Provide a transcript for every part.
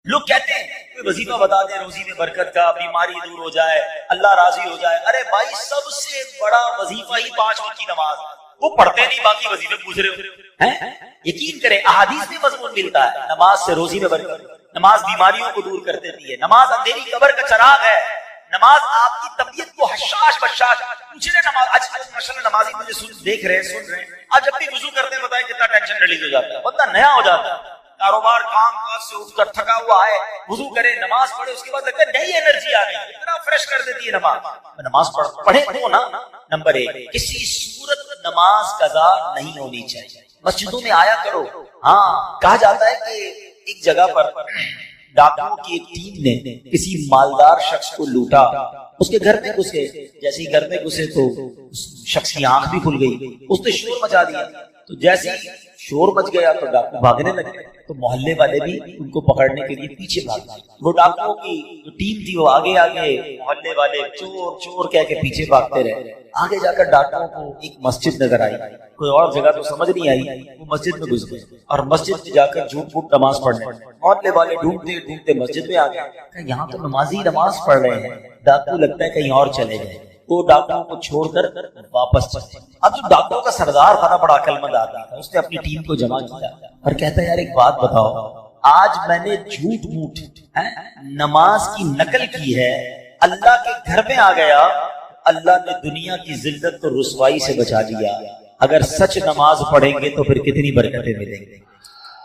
لوگ کہتے ہیں کوئی وظیفہ بتا دے روزی میں برکت کا، بیماری دور ہو جائے، اللہ راضی ہو جائے. ارے بھائی سب سے بڑا وظیفہ ہی 5 وقت کی نماز. وہ پڑھتے نہیں، باقی وظیفے پوچھ رہے ہو. یقین کریں احادیث میں مضمون ملتا ہے نماز سے روزی میں برکت، نماز بیماریوں کو دور کر دیتی ہے، نماز اندھیری قبر کا چراغ ہے، نماز آپ کی طبیعت کو حشاش بشاش پوچھ رہے. نماز آج ماشاءاللہ نمازی مجھے دیکھ رہے ہیں سن رہے ہیں، آج جب بھی وضو کرتے ہیں بتائیں کتنا ٹینشن ریلیز ہو جاتا ہے، بندہ نیا ہو جاتا ہے. کاروبار کام کاج سے اٹھ کر تھکا ہوا ہے، وضو کرے نماز پڑھے، اس کے بعد لگتا ہے نئی انرجی آ گئی، اتنا فریش کر دیتی ہے نماز. نماز پڑھے تو نا. نمبر 1 کسی صورت نماز قضا نہیں ہونی چاہیے، مسجدوں میں آیا کرو. ہاں کہا جاتا ہے کہ ایک جگہ پر ڈاکوؤں کی ایک ٹیم نے کسی مالدار شخص کو لوٹا، اس کے گھر میں گھسے، جیسے ہی گھر میں گھسے تو شخص کی آنکھ بھی کھل گئی، اس نے شور مچا دیا. تو جیسے ہی شور مچ گیا تو ڈاکو بھاگنے لگے، تو محلے والے بھی ان کو پکڑنے کے لیے پیچھے بھاگ گئے. وہ ڈاکوؤں کی جو ٹیم تھی وہ آگے آگے، محلے والے چور چور کہہ کے پیچھے بھاگتے رہے. آگے جا کر ڈاکوؤں کو ایک مسجد نظر آئی، کوئی اور جگہ تو سمجھ نہیں آئی، وہ مسجد میں گھس گئے اور مسجد میں جا کر جھوٹ پھوٹ نماز پڑھنے. محلے والے ڈھونڈتے ڈھونڈتے مسجد میں آ گئے، یہاں تو نمازی نماز پڑھ رہے ہیں، ڈاکو لگتا ہے کہیں اور چلے گئے. وہ ڈاکوؤں کو چھوڑ کر واپس چلے. اب جو ڈاکوؤں کا سردار تھا نا، بڑا عقلمند آدمی تھا، اس نے اپنی ٹیم کو جمع کیا اور کہتا ہے یار ایک بات بتاؤ، آج میں نے جھوٹ موٹ نماز کی نقل کی ہے، اللہ کے گھر میں آ گیا، اللہ نے دنیا کی ذلت اور رسوائی سے بچا لیا. اگر سچ نماز پڑھیں گے تو پھر کتنی برکتیں ملیں گی.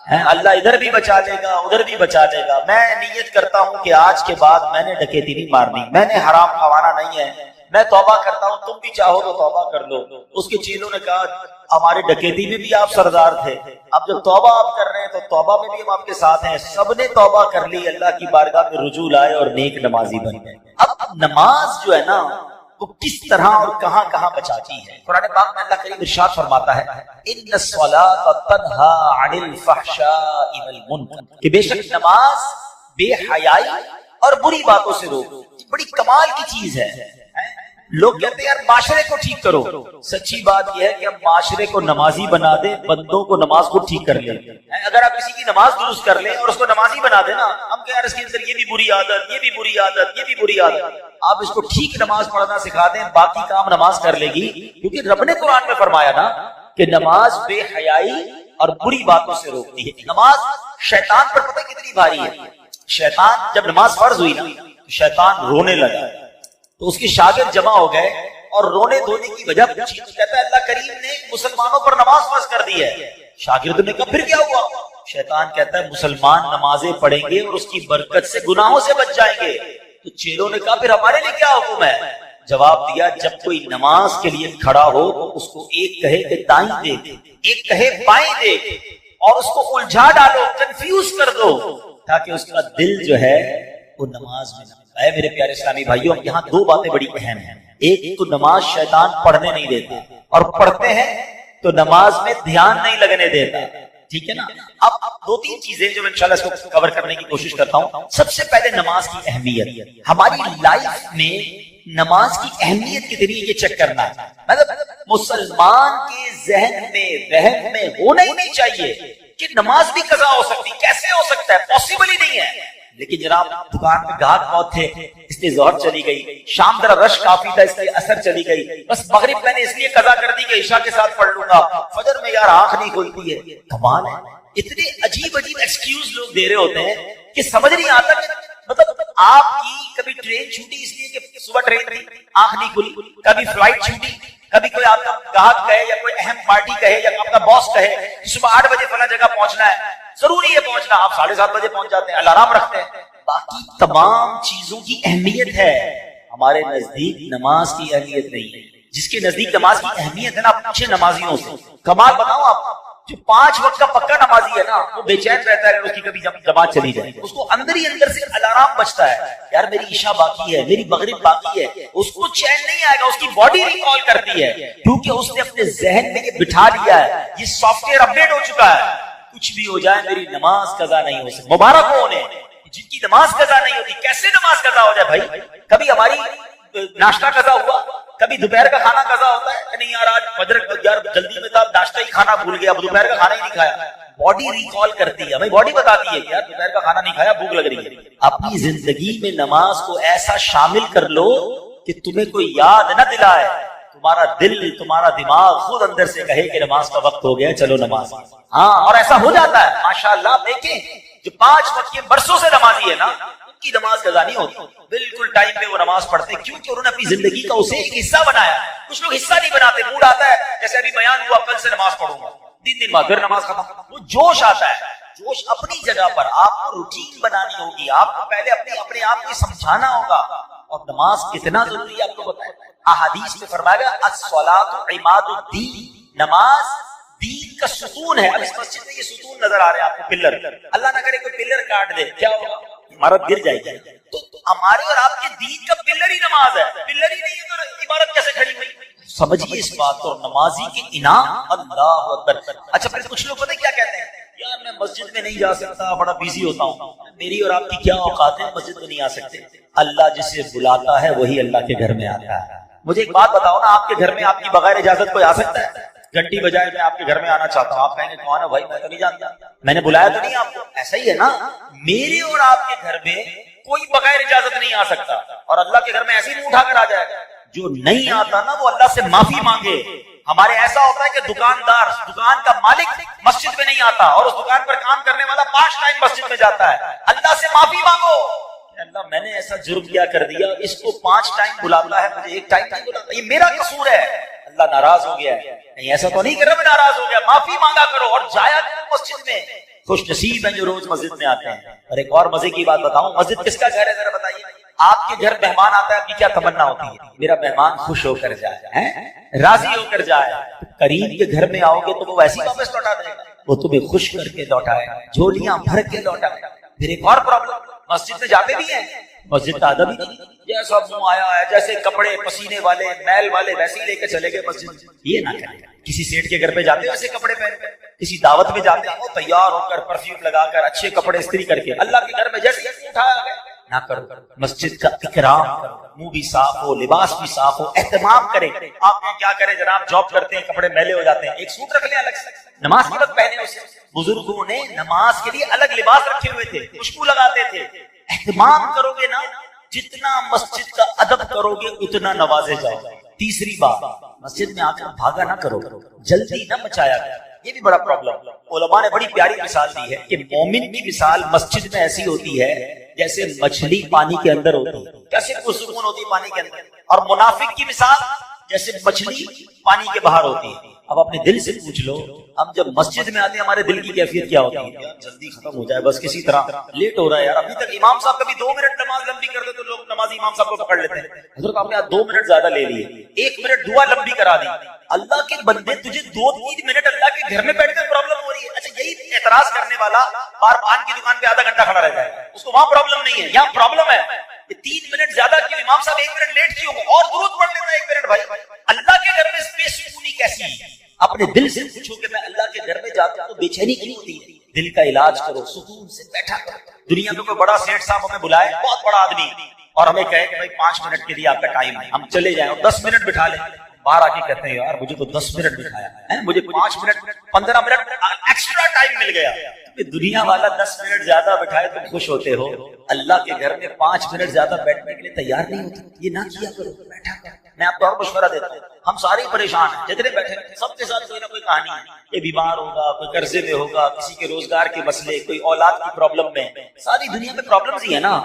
اللہ ادھر بھی بچا لے گا، ادھر بھی بچا لے گا. میں نیت کرتا ہوں کہ آج کے بعد میں نے ڈکیتی نہیں مارنی، میں نے حرام کھوانا نہیں ہے، میں توبہ کرتا ہوں، تم بھی چاہو تو توبہ کر لو. اس کے چیلوں نے کہا ہمارے ڈکیتی میں بھی آپ سردار تھے، اب جب توبہ آپ کر رہے ہیں تو توبہ میں بھی ہم آپ کے ساتھ ہیں. سب نے توبہ کر لی، اللہ کی بارگاہ میں رجوع لائے اور نیک نمازی بن گئے. اب نماز جو ہے نا وہ کس طرح اور کہاں کہاں بچاتی ہے. قرآن پاک میں اللہ کریم ارشاد فرماتا ہے ان الصلاۃ تنہی عن الفحشاء والمنکر، کہ بے شک نماز بے حیائی اور بری باتوں سے روکتی. بڑی کمال کی چیز ہے. لوگ کہتے ہیں یار معاشرے کو ٹھیک کرو. سچی بات یہ ہے کہ ہم معاشرے کو نمازی بنا دیں، بندوں کو نماز کو ٹھیک کر لیں. اگر آپ کسی کی نماز درست کر لیں اور اس کو نمازی بنا دیں نا، ہم کہ یار اس کے اندر یہ بھی بری عادت، یہ بھی بری عادت، یہ بھی بری عادت. آپ اس کو ٹھیک نماز پڑھنا سکھا دیں، باقی کام نماز کر لے گی. کیونکہ رب نے قرآن میں فرمایا نا کہ نماز بے حیائی اور بری باتوں سے روکتی ہے. نماز شیطان پر پتہ کتنی بھاری ہے. شیطان جب نماز فرض ہوئی نا تو شیطان رونے لگا، تو اس کے شاگرد جمع ہو گئے اور رونے دھونے کی وجہ پوچھی تو کہتا ہے اللہ کریم نے مسلمانوں پر نماز فرض کر دی ہے. شاگردوں نے کہا پھر کیا ہوا؟ شیطان کہتا ہے مسلمان نمازیں پڑھیں گے اور اس کی برکت سے گناہوں سے بچ جائیں گے. تو چیلوں نے کہا پھر ہمارے لیے کیا حکم ہے؟ جواب دیا جب کوئی نماز کے لیے کھڑا ہو تو اس کو ایک کہے کہ دائیں دیکھ، ایک کہے بائیں دیکھ، اور اس کو الجھا ڈالو، کنفیوز کر دو، تاکہ اس کا دل جو ہے وہ نماز میں نہ. اے میرے پیارے اسلامی بھائیوں، یہاں 2 باتیں بڑی اہم ہیں. ایک تو نماز شیطان پڑھنے نہیں دیتا، اور پڑھتے ہیں تو نماز میں دھیان نہیں لگنے دیتا. ٹھیک ہے نا. اب 2-3 چیزیں جو انشاءاللہ اس کو کور کرنے کی کوشش کرتا ہوں. سب سے پہلے نماز کی اہمیت. ہماری لائف میں نماز کی اہمیت کتنی ہے یہ چیک کرنا ہے. مطلب مسلمان کے ذہن میں وہم میں ہونا ہی نہیں چاہیے کہ نماز بھی قضا ہو سکتی. کیسے ہو سکتا ہے؟ پاسبل ہی نہیں ہے. لیکن جناب دکان پہ گاہک بہت تھے اس لیے ظہر چلی گئی، شام ذرا رش کافی تھا اس لیے عصر چلی گئی، بس مغرب میں نے اس لیے قضا کر دی کہ عشاء کے ساتھ پڑھ لوں گا، فجر میں یار آنکھ نہیں کھلتی ہے. کمال ہے. اتنے عجیب عجیب ایکسکیوز لوگ دے رہے ہوتے ہیں کہ سمجھ نہیں آتا کہ مطلب آپ کی کبھی ٹرین چھوٹی اس لیے کہ صبح ٹرین تھی آنکھ نہیں کھلی، کبھی فلائٹ چھوٹی، کبھی کوئی آپ کا گاہک کہے یا کوئی اہم پارٹی کہے یا آپ کا باس کہے کہ صبح 8 بجے فلاں جگہ پہنچنا ہے، ضروری ہے پہنچنا، آپ 7:30 بجے پہنچ جاتے ہیں، الارم رکھتے ہیں. باقی تمام چیزوں کی اہمیت ہے، ہمارے نزدیک نماز کی اہمیت نہیں ہے. جس کے نزدیک نماز کی اہمیت ہے نا، اچھے نمازیوں سے. کمال بتاؤں آپ، جو 5 وقت کا پکا نمازی ہے نا وہ بے چین رہتا ہے اس کی کبھی جماعت چلی جائے، اس کو اندر ہی اندر سے الارم بجتا ہے یار میری عشاء باقی ہے، میری مغرب باقی ہے. اس کو چین نہیں آئے گا، اس کی باڈی ریکال کرتی ہے کیونکہ اس نے اپنے ذہن میں یہ بٹھا لیا ہے، یہ سافٹ ویئر اپڈیٹ ہو چکا ہے، کچھ بھی ہو جائے میری نماز قضا نہیں ہو سکتی. مبارک ہو انہیں جن کی نماز قضا نہیں ہوتی. کیسے نماز قضا ہو جائے بھائی؟ کبھی ہماری ناشتہ قضا ہوا، کبھی دوپہر کا کھانا قضا ہوتا ہے کہ نہیں یار آج فجر یار جلدی میں تھا، ناشتہ ہی کھانا بھول گیا، اب دوپہر کا کھانا ہی نہیں کھایا. باڈی ریکال کرتی ہے, ہمیں باڈی بتاتی ہے کہ یار دوپہر کا کھانا نہیں کھایا, بھوک لگ رہی ہے. اپنی زندگی میں نماز کو ایسا شامل کر لو کہ تمہیں کوئی یاد نہ دلائے, تمہارا دل تمہارا دماغ خود اندر سے کہے کہ نماز کا وقت ہو گیا, چلو نماز. ہاں, اور ایسا ہو جاتا ہے ماشاءاللہ. دیکھیں جو 5 وقت کے برسوں سے نمازی ہے نا, ان کی نماز قضا نہیں ہوتی, بالکل ٹائم پہ وہ نماز پڑھتے, کیونکہ انہوں نے اپنی زندگی کا اسے ایک حصہ بنایا. کچھ لوگ حصہ نہیں بناتے, موڈ آتا ہے جیسے ابھی بیان ہوا کل سے نماز پڑھوں گا, 3 دن بعد پھر نماز ختم. وہ جوش آتا ہے, جوش اپنی جگہ پر. آپ کو روٹین بنانی ہوگی, آپ کو پہلے اپنے آپ کو سمجھانا ہوگا. اور نماز کتنا ضروری ہے آپ کو بتائیں. احادیث میں فرمایا گیا الصلاۃ عماد الدین, نماز دین کا ستون ہے. اب اس مسجد میں یہ ستون نظر آ رہے ہیں آپ کو, پلر. اللہ نہ کرے کوئی پلر کاٹ دے, کیا ہوگا؟ عمارت گر جائے گی. تو ہمارے اور آپ کے دین کا پلر ہی نماز ہے. پلر ہی نہیں ہے تو عمارت کیسے کھڑی ہوئی؟ سمجھیے اس بات کو. نمازی کے انعام اللہ اکبر. اچھا پھر کچھ لوگ پتہ کیا کہتے ہیں, یار میں مسجد میں نہیں جا سکتا, بڑا بیزی ہوتا ہوں. میری اور آپ کی کیا اوقات ہے, مسجد میں نہیں آ سکتے. اللہ جسے بلاتا ہے وہی اللہ کے گھر میں آتا ہے. مجھے ایک بات بتاؤ نا, آپ کے گھر میں آپ کی بغیر اجازت کوئی آ سکتا ہے؟ گھنٹی بجائے میں آپ کے گھر میں آنا چاہتا ہوں, آپ کہیں گے کون ہے بھائی, میں تو نہیں جانتا, میں نے بلایا تو نہیں آپ کو. ایسا ہی ہے نا, میرے اور آپ کے گھر میں کوئی بغیر اجازت نہیں آ سکتا, اور اللہ کے گھر میں ایسے ہی منہ اٹھا کر آ جائے گا. جو نہیں آتا نا وہ اللہ سے معافی مانگے. ہمارے ایسا ہوتا ہے کہ دکاندار, دکان کا مالک مسجد میں نہیں آتا, اور اس دکان پر کام کرنے والا 5 ٹائم مسجد میں جاتا ہے. اللہ سے معافی مانگو, اللہ میں نے ایسا جرم کیا کر دیا, اس کو 5 ٹائم بلاتا ہے, مجھے 1 ٹائم نہیں بلاتا, یہ میرا قصور ہے. اللہ ناراض ہو گیا ہے. نہیں, ایسا تو نہیں کہ رب ناراض ہو گیا. معافی مانگا کرو اور جایا کرو مسجد میں. خوش نصیب ہیں جو روز مسجد میں آتے ہیں. اور ایک اور مزے کی بات بتاؤں, مسجد کس کا گھر ہے ذرا بتائیے. آپ کے گھر مہمان آتا ہے, آپ کی کیا تمنا ہوتی ہے؟ میرا مہمان خوش ہو کر جائے, راضی ہو کر جائے. قریب کے گھر میں آؤ گے تو وہ ویسے ہی واپس لوٹا دے گا, وہ تمہیں خوش کر کے لوٹائے, جھولیاں بھر کے لوٹائے. پھر ایک اور پرابلم, مسجد میں جاتے بھی ہیں, مسجد کا ادب ہی نہیں, جیسا منہ آیا ہے, جیسے کپڑے پسینے والے میل والے ویسے ہی لے کے چلے گئے مسجد. یہ نہ کریں. کسی سیٹ کے گھر پہ جاتے ہیں ایسے کپڑے پہن کر, کسی دعوت میں جاتے ہیں وہ تیار ہو کر پرفیوم لگا کر اچھے کپڑے استری کر کے. اللہ کے گھر میں جیسے اٹھایا گیا نہ کرو. مسجد کا اکرام کرو, منہ بھی صاف ہو, لباس بھی صاف ہو, اہتمام کریں. آپ کیا کریں جناب, جاب کرتے ہیں, کپڑے میلے ہو جاتے ہیں, ایک سوٹ رکھ لیں الگ سے, نماز کے وقت پہنے اسے. بزرگوں نے نماز کے لیے الگ لباس رکھے ہوئے تھے, خوشبو لگاتے تھے. اہتمام کرو گے نا, جتنا مسجد کا ادب کرو گے اتنا نوازے جاؤ. تیسری بات, مسجد میں آ کر بھاگا نہ کرو, جلدی نہ مچایا کرو. یہ بھی بڑا پرابلم. علماء نے بڑی پیاری مثال دی ہے کہ مومن کی مثال مسجد میں ایسی ہوتی ہے جیسے مچھلی پانی کے اندر ہوتی ہے, کیسے پرسکون ہوتی ہے پانی کے اندر. اور منافق کی مثال جیسے مچھلی پانی کے باہر ہوتی ہے. اب اپنے دل سے پوچھ لو, ہم جب مسجد میں آتے ہیں ہمارے دل کی کیفیت کیا ہوتی ہے؟ جلدی ختم ہو جائے بس, کسی طرح. لیٹ ہو رہا ہے یار, ابھی تک امام صاحب کبھی 2 منٹ نماز لمبی کرتے تو لوگ نمازی امام صاحب کو پکڑ لیتے ہیں. حضرت آپ نے 2 منٹ زیادہ لے لیے, 1 منٹ دعا لمبی کرا دی. اللہ کے بندے, تجھے 2-3 منٹ اللہ کے گھر میں بیٹھ کر پرابلم ہو رہی ہے. اچھا یہی اعتراض کرنے والا بار پان کی دکان پہ آدھا گھنٹہ کھڑا رہتا ہے, اس کو وہاں پرابلم نہیں ہے, یہاں پرابلم ہے. 3 منٹ زیادہ کیوں, امام صاحب 1 منٹ لیٹ کیوں, اور درود پڑھ لیتا ہے 1 منٹ. بھائی اللہ کے گھر میں بے سکونی کیسی ہے؟ اپنے دل سے پوچھو کہ میں اللہ کے گھر میں جاتا ہوں تو بے چینی کیوں ہوتی ہے؟ دل کا علاج کرو, سکون سے بیٹھا کرو. دنیا میں کوئی بڑا سیٹ صاحب ہمیں بلائے, بہت بڑا آدمی, اور ہمیں کہے کہ بھائی 5 منٹ کے لیے آپ کا ٹائم ہے, ہم چلے جائیں, اور 10 منٹ بٹھا لیں. باہر آ کے کہتے ہیں یار مجھے تو 10 منٹ بٹھایا, مجھے 5 منٹ 15 منٹ ایکسٹرا ٹائم مل گیا. دنیا والا 10 منٹ زیادہ بٹھائے تو خوش ہوتے ہو, اللہ کے گھر میں 5 منٹ زیادہ بیٹھنے کے لیے تیار نہیں ہوتے. یہ نہ کیا کرو, بیٹھا کرو. میں آپ کو اور مشورہ دیتا ہوں, ہم سارے پریشان ہیں, جتنے بیٹھے سب کے ساتھ کوئی نہ کوئی کہانی ہے. کوئی بیمار ہوگا, کوئی قرضے میں ہوگا, کسی کے روزگار کے مسئلے, کوئی اولاد کی پرابلم میں. ساری دنیا میں پرابلمز ہی ہے نا.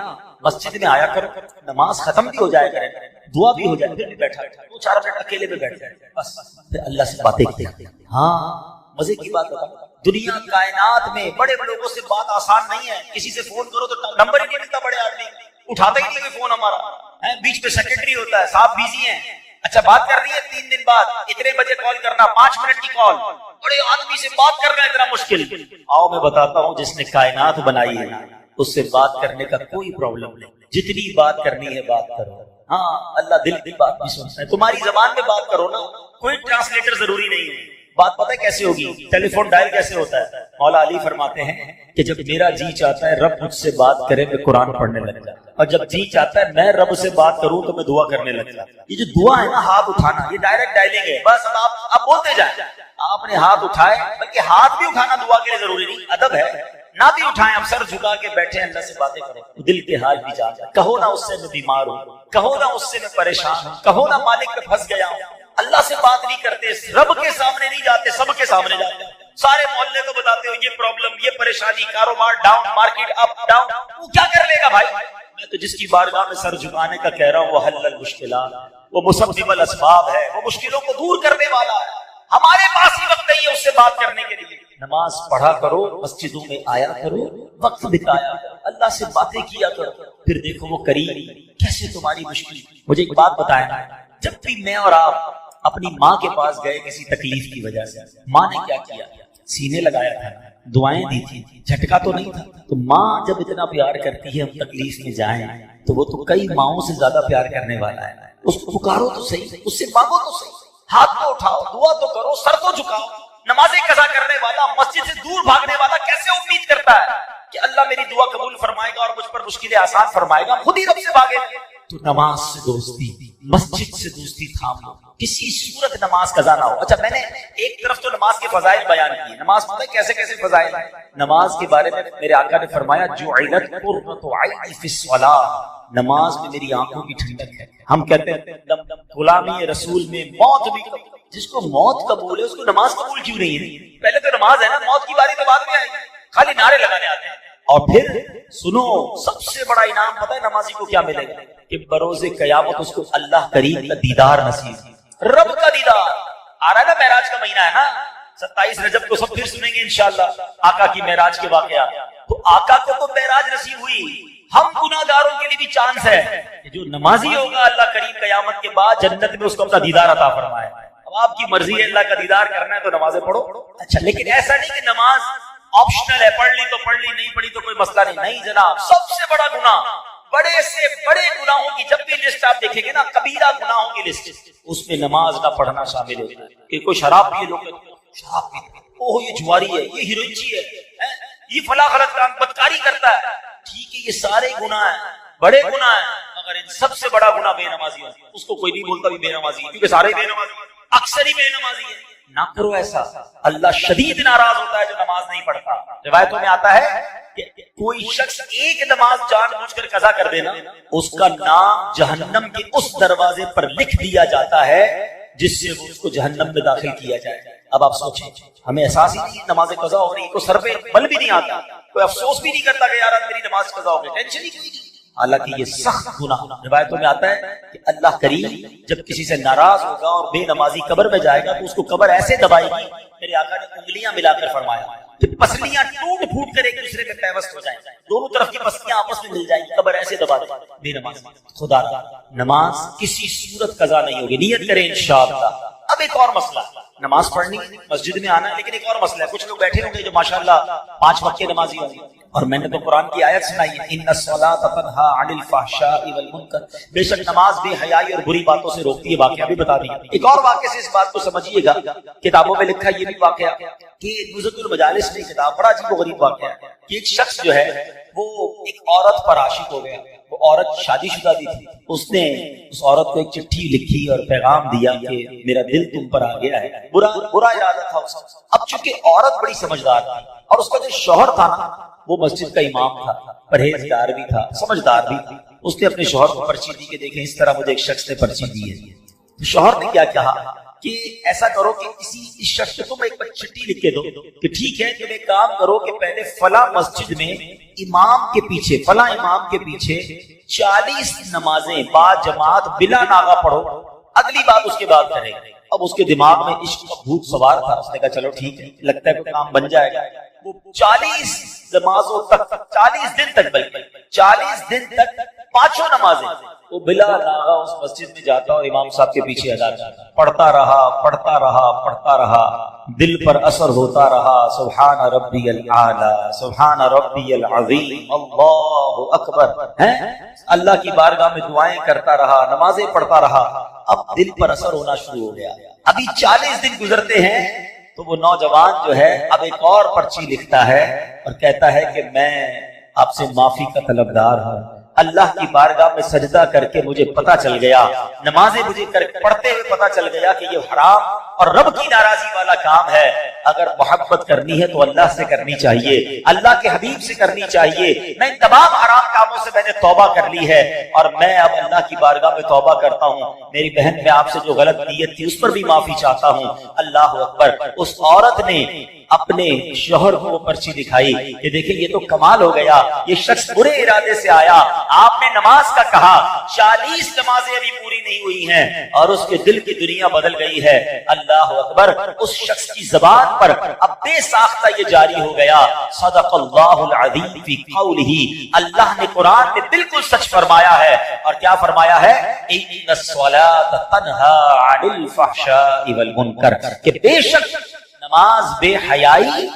مسجد میں آیا کرو, نماز ختم بھی ہو جائے کرے, دعا بھی ہو جائے, پھر بھی بیٹھا 2-4 منٹ اکیلے میں بیٹھ جائے بس, پھر اللہ سے باتیں کرتے. ہاں مزے کی بات بتاؤ, دنیا کائنات میں بڑے لوگوں سے بات آسان نہیں ہے. کسی سے فون کرو تو نمبر ہی نہیں ملتا, بڑے آدمی اٹھاتا ہی نہیں فون ہمارا, بیچ میں سیکرٹری ہوتا ہے, صاحب بیزی ہیں. اچھا بات کرنی ہے 3 دن بعد, اتنے بجے کال کرنا, 5 منٹ کی کال, بڑے آدمی سے بات کرنا اتنا مشکل. آؤ میں بتاتا ہوں, جس نے کائنات بنائی ہے اس سے بات کرنے کا کوئی پرابلم نہیں. جتنی بات کرنی ہے بات کرو. ہاں اللہ دل کی بات بھی سنتا ہے. تمہاری زبان میں بات کرو نا, کوئی ٹرانسلیٹر ضروری نہیں ہے. بات پتہ کیسے ہوگی, ٹیلی فون ڈائل کیسے ہوتا ہے؟ مولا علی فرماتے ہیں کہ جب میرا جی چاہتا ہے رب مجھ سے بات کرے, میں قرآن پڑھنے لگ جاتا ہوں. اور جب جی چاہتا ہے میں رب سے بات کروں تو میں دعا کرنے لگتا ہوں. یہ جو دعا ہے نا ہاتھ اٹھانا، یہ ڈائریکٹ ڈائلنگ ہے. بس آپ بولتے جائیں. آپ نے ہاتھ اٹھائے، بلکہ ہاتھ بھی اٹھانا دعا کے لیے ضروری نہیں، ادب ہے. نہ بھی اٹھائیں، اب سر جھکا کے بیٹھے اللہ سے باتیں کریں، دل کے حال بھی جان جائے. کہو نا اس سے میں بیمار ہوں، کہو نا اس سے میں پریشان ہوں، کہو نا مالک پہ پھنس گیا ہوں. اللہ سے بات نہیں کرتے، رب کے سامنے نہیں جاتے، سب کے سامنے جاتے ہیں. سارے محلے کو بتاتے ہو یہ پرابلم، یہ پریشانی، کاروبار ڈاؤن، مارکیٹ اپ ڈاؤن. وہ کیا کر لے گا بھائی؟ میں تو جس کی بارگاہ میں سر جھکانے کا کہہ رہا ہوں وہ حل المشکلات، وہ مسبب الاسباب ہے، وہ مشکلوں کو دور کرنے والا ہے. ہمارے پاس ہی وقت نہیں ہے اس سے بات کرنے کے لیے. نماز پڑھا کرو، مسجدوں میں آیا کرو، وقت بتایا کرو، اللہ سے باتیں کیا کرو، پھر دیکھو وہ کریم کیسے تمہاری مشکل. مجھے ایک بات بتائیں، جب بھی میں اور آپ اپنی ماں کے پاس گئے کسی تکلیف کی وجہ سے، ماں نے کیا کیا؟ سینے لگایا تھا، دعائیں دی تھی، جھٹکا تو نہیں تھا. تو ماں جب اتنا پیار کرتی ہے ہم تکلیف میں جائیں تو وہ تو کئی ماؤں سے زیادہ پیار کرنے والا ہے. اس کو پکارو تو صحیح، اس سے مانگو تو صحیح، ہاتھ تو اٹھاؤ، دعا تو کرو، سر تو جھکاؤ. نمازیں قضا کرنے والا، مسجد سے دور بھاگنے والا کیسے امید کرتا ہے کہ اللہ میری دعا قبول فرمائے گا اور مجھ پر مشکلیں آسان فرمائے گا؟ خود ہی رب سے بھاگے. تو نماز سے دوستی، مسجد سے دوستی تھام لو، کسی صورت نماز قضا نہ ہو. اچھا، میں نے ایک طرف تو نماز کے فضائل بیان کیے. نماز پتہ ہے کیسے کیسے فضائل ہیں؟ نماز کے بارے میں میرے آقا نے فرمایا جعلت قرۃ عینی فی الصلاۃ، نماز میں میری آنکھوں کی ٹھنڈک ہے. ہم کہتے ہیں غلامی رسول میں موت بھی، جس کو موت قبول ہے اس کو نماز قبول کیوں نہیں ہے؟ پہلے تو نماز ہے نا، موت کی باری تو بعد میں آئے گی. خالی نعرے لگانے آتے ہیں. اور پھر سنو، سب سے بڑا انعام پتہ ہے نمازی کو کیا ملے گا؟ کہ بروز قیامت اس کو اللہ کریم کا دیدار نصیب، رب کا دیدار. آ رہا ہے نا، معراج کا مہینہ ہے نا، 27 رجب کو سب پھر سنیں گے انشاءاللہ آقا کی معراج کے واقعہ. تو آقا کو تو معراج نصیب ہوئی، ہم گناہگاروں کے لیے بھی چانس ہے کہ جو نمازی ہوگا اللہ کریم قیامت کے بعد جنت میں اس کو اپنا دیدار عطا فرمائے. اب آپ کی مرضی ہے، اللہ کا دیدار کرنا ہے تو نمازیں پڑھو. اچھا، لیکن ایسا نہیں کہ نماز آپشنل ہے، پڑھ لی تو پڑھ لی، نہیں پڑھی تو کوئی مسئلہ نہیں. نہیں جناب، سب سے بڑا گناہ، بڑے سے بڑے گناہوں کی جب بھی لسٹ آپ دیکھیں گے نا، کبیرہ گناہوں کی لسٹ، اس میں نماز نہ پڑھنا شامل ہوتا ہے. کہ کوئی شراب پیے، لوگ شراب پیتے، اوہ یہ جواری ہے، یہ ہیروئنچی ہے، یہ فلاں غلط کام، بدکاری کرتا ہے. ٹھیک ہے، یہ سارے گناہ ہیں، بڑے گناہ ہیں، مگر ان سب سے بڑا گناہ بے نمازی ہے. اس کو کوئی نہیں بولتا بھی بے نمازی ہے، کیونکہ سارے بے نمازی، اکثر ہی بے نمازی ہے. نہ کرو ایسا، اللہ شدید ناراض ہوتا ہے جو نماز نہیں پڑھتا. روایتوں میں آتا ہے کہ کوئی شخص ایک نماز جان بوجھ کر قضا کر دینا، اس کا نام جہنم کے اس دروازے پر لکھ دیا جاتا ہے جس سے وہ اس کو جہنم میں داخل کیا جائے. اب آپ سوچیں، ہمیں احساس ہی نہیں نماز قضا ہو رہی، کوئی سر پہ بل بھی نہیں آتا، کوئی افسوس بھی نہیں کرتا کہ یار میری نماز قضا ہو گئی، ٹینشن ہی کوئی نہیں. حالانکہ یہ سخت گناہ. روایتوں میں آتا ہے کہ اللہ کریم جب کسی سے ناراض ہوگا اور بے نمازی قبر میں جائے گا تو اس کو قبر ایسے دبائے گی، میرے آقا نے انگلیاں ملا کر فرمایا کہ پسلیاں ٹوٹ پھوٹ کر ایک دوسرے میں پیوست ہو جائیں، دونوں طرف کی پسلیاں آپس میں مل جائیں گی، قبر ایسے دبا دے بے نماز. خدا نماز کسی صورت قضا نہیں ہوگی، نیت کریں انشاءاللہ. اب ایک اور مسئلہ، نماز پڑھنی، مسجد میں آنا ہے، لیکن ایک اور مسئلہ ہے. کچھ لوگ بیٹھے ہوں گے جو ماشاءاللہ 5 وقت کے نمازی ہوں گے، اور میں نے تو قرآن کی آیت سنائی ہے ان الصلاۃ تنہا عن الفحشاء والمنکر، بے شک نماز بے حیائی اور بری باتوں سے روکتی ہے. واقعہ بھی بتا دیا. ایک اور واقعے سے اس بات کو سمجھیے گا، کتابوں میں لکھا یہ بھی واقعہ کہ نزہۃ المجالس میں کتاب، بڑا عجیب و غریب واقعہ ہے کہ ایک شخص جو ہے وہ ایک عورت پر عاشق ہو گیا. وہ عورت شادی شدہ بھی تھی. اس نے اس عورت کو ایک چٹھی لکھی اور پیغام دیا کہ میرا دل تم پر آ گیا ہے. برا ارادہ تھا اس کا. اب چونکہ عورت بڑی سمجھدار تھی اور اس کا جو شوہر تھا نا وہ مسجد کا امام تھا، پرہیزگار بھی تھا، سمجھدار بھی تھی. اس نے اپنے شوہر کو پرچی دی کہ دیکھیں اس طرح مجھے ایک شخص نے پرچی دی ہے. تو شوہر نے کیا کہا کہ ایسا کرو کہ اس شخص کو تم ایک چٹھی لکھ کے دو کہ ٹھیک ہے تم ایک کام کرو کہ پہلے فلاں مسجد میں امام کے پیچھے، فلاں امام کے پیچھے 40 نمازیں با جماعت بلا ناغہ پڑھو، اگلی بات اس کے بعد کرے گا. اب اس کے دماغ میں عشق کا بھوت سوار تھا. اس نے کہا چلو ٹھیک ہے، لگتا ہے کوئی کام بن جائے گا. وہ 40 نمازوں تک، 40 دن تک، بلکہ 40 دن تک 5 نمازیں وہ بلا ناغہ اس مسجد میں جاتا اور امام صاحب کے پیچھے ادا کرتا. پڑھتا رہا پڑھتا رہا پڑھتا رہا، دل پر اثر ہوتا رہا. سبحان ربی الاعلی، سبحان ربی العظیم، اللہ اکبر. اللہ کی بارگاہ میں دعائیں کرتا رہا، نمازیں پڑھتا رہا. اب دل پر اثر ہونا شروع ہو گیا. ابھی 40 دن گزرتے ہیں تو وہ نوجوان جو ہے اب ایک اور پرچی لکھتا ہے اور کہتا ہے کہ میں آپ سے معافی کا طلبدار ہوں، اللہ کی بارگاہ میں سجدہ کر کے مجھے پتا چل گیا، نمازیں مجھے پڑھتے ہوئے پتا چل گیا کہ یہ حرام اور رب کی ناراضی والا کام ہے۔ اگر محبت کرنی ہے تو اللہ سے کرنی چاہیے، اللہ کے حبیب سے کرنی چاہیے۔ میں ان تمام حرام کاموں سے میں نے توبہ کر لی ہے اور میں اب اللہ کی بارگاہ میں توبہ کرتا ہوں۔ میری بہن، میں آپ سے جو غلط نیت تھی اس پر بھی معافی چاہتا ہوں۔ اللہ اکبر۔ اس عورت نے اپنے شوہر کو وہ پرچی دکھائی کہ دیکھیں یہ تو کمال ہو گیا، یہ شخص برے ارادے سے آیا، آپ نے نماز کا کہا، 40 نمازیں ابھی پوری نہیں ہوئی ہیں اور اس کے دل کی دنیا بدل گئی ہے۔ اللہ اکبر۔ اس شخص کی زبان پر اب بے ساختہ یہ جاری ہو گیا، صدق اللہ العظیم فی قولہ، اللہ نے قرآن میں بالکل سچ فرمایا ہے۔ اور کیا فرمایا ہے؟ ان الصلاۃ تنہی عن الفحشاء والمنکر، کہ بے شک نماز بے حیائی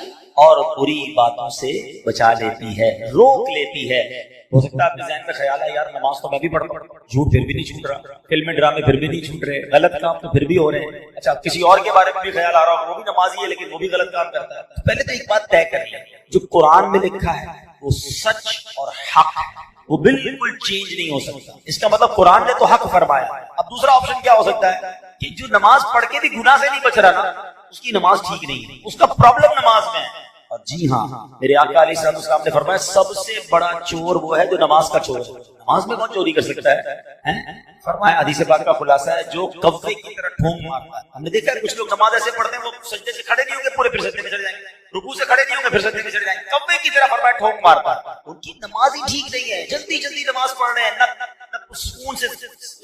اور بری باتوں سے بچا لیتی ہے، روک لیتی ہے۔ ہو سکتا ہے آپ کے ذہن میں خیال ہے یار نماز تو میں بھی پڑھتا ہوں، جھوٹ پھر بھی نہیں چھوٹ رہا، فلمیں ڈرامے پھر بھی نہیں چھوٹ رہے، غلط کام تو پھر بھی ہو رہے ہیں۔ اچھا، کسی اور کے بارے میں بھی خیال آ رہا ہو، وہ بھی نمازی ہے لیکن وہ بھی غلط کام کرتا ہے۔ پہلے تو ایک بات طے کر لیں، جو قرآن میں لکھا ہے وہ سچ اور حق ہے، وہ بالکل چینج نہیں ہو سکتا۔ اس کا مطلب قرآن نے تو حق فرمایا۔ اب دوسرا آپشن کیا ہو سکتا ہے کہ جو نماز پڑھ کے بھی گناہ سے نہیں بچ رہا نا، اس کی نماز ٹھیک نہیں ہے، اس کا پرابلم نماز میں ہے۔ اور جی ہاں، میرے آقا علیہ السلام نے فرمایا سب سے بڑا چور وہ ہے جو نماز کا چور ہے۔ نماز میں کون چوری کر سکتا ہے؟ فرمایا حدیث پاک کا خلاصہ ہے جو کوے کی طرح ٹھونک مارتا ہے۔ ہم نے دیکھا ہے کچھ لوگ نماز ایسے پڑھتے ہیں وہ سجدے سے کھڑے نہیں ہوں گے، پورے پھر سجدے میں چڑھ جائیں گے، رکوع سے کھڑے نہیں ہوں گے پھر سجدے میں چڑھ جائیں گے، کوے کی طرح فرمایا ٹھونک مارتا ہے۔ ان کی نماز ہی ٹھیک نہیں ہے، جلدی جلدی نماز پڑھ رہے ہیں، نہ سکون سے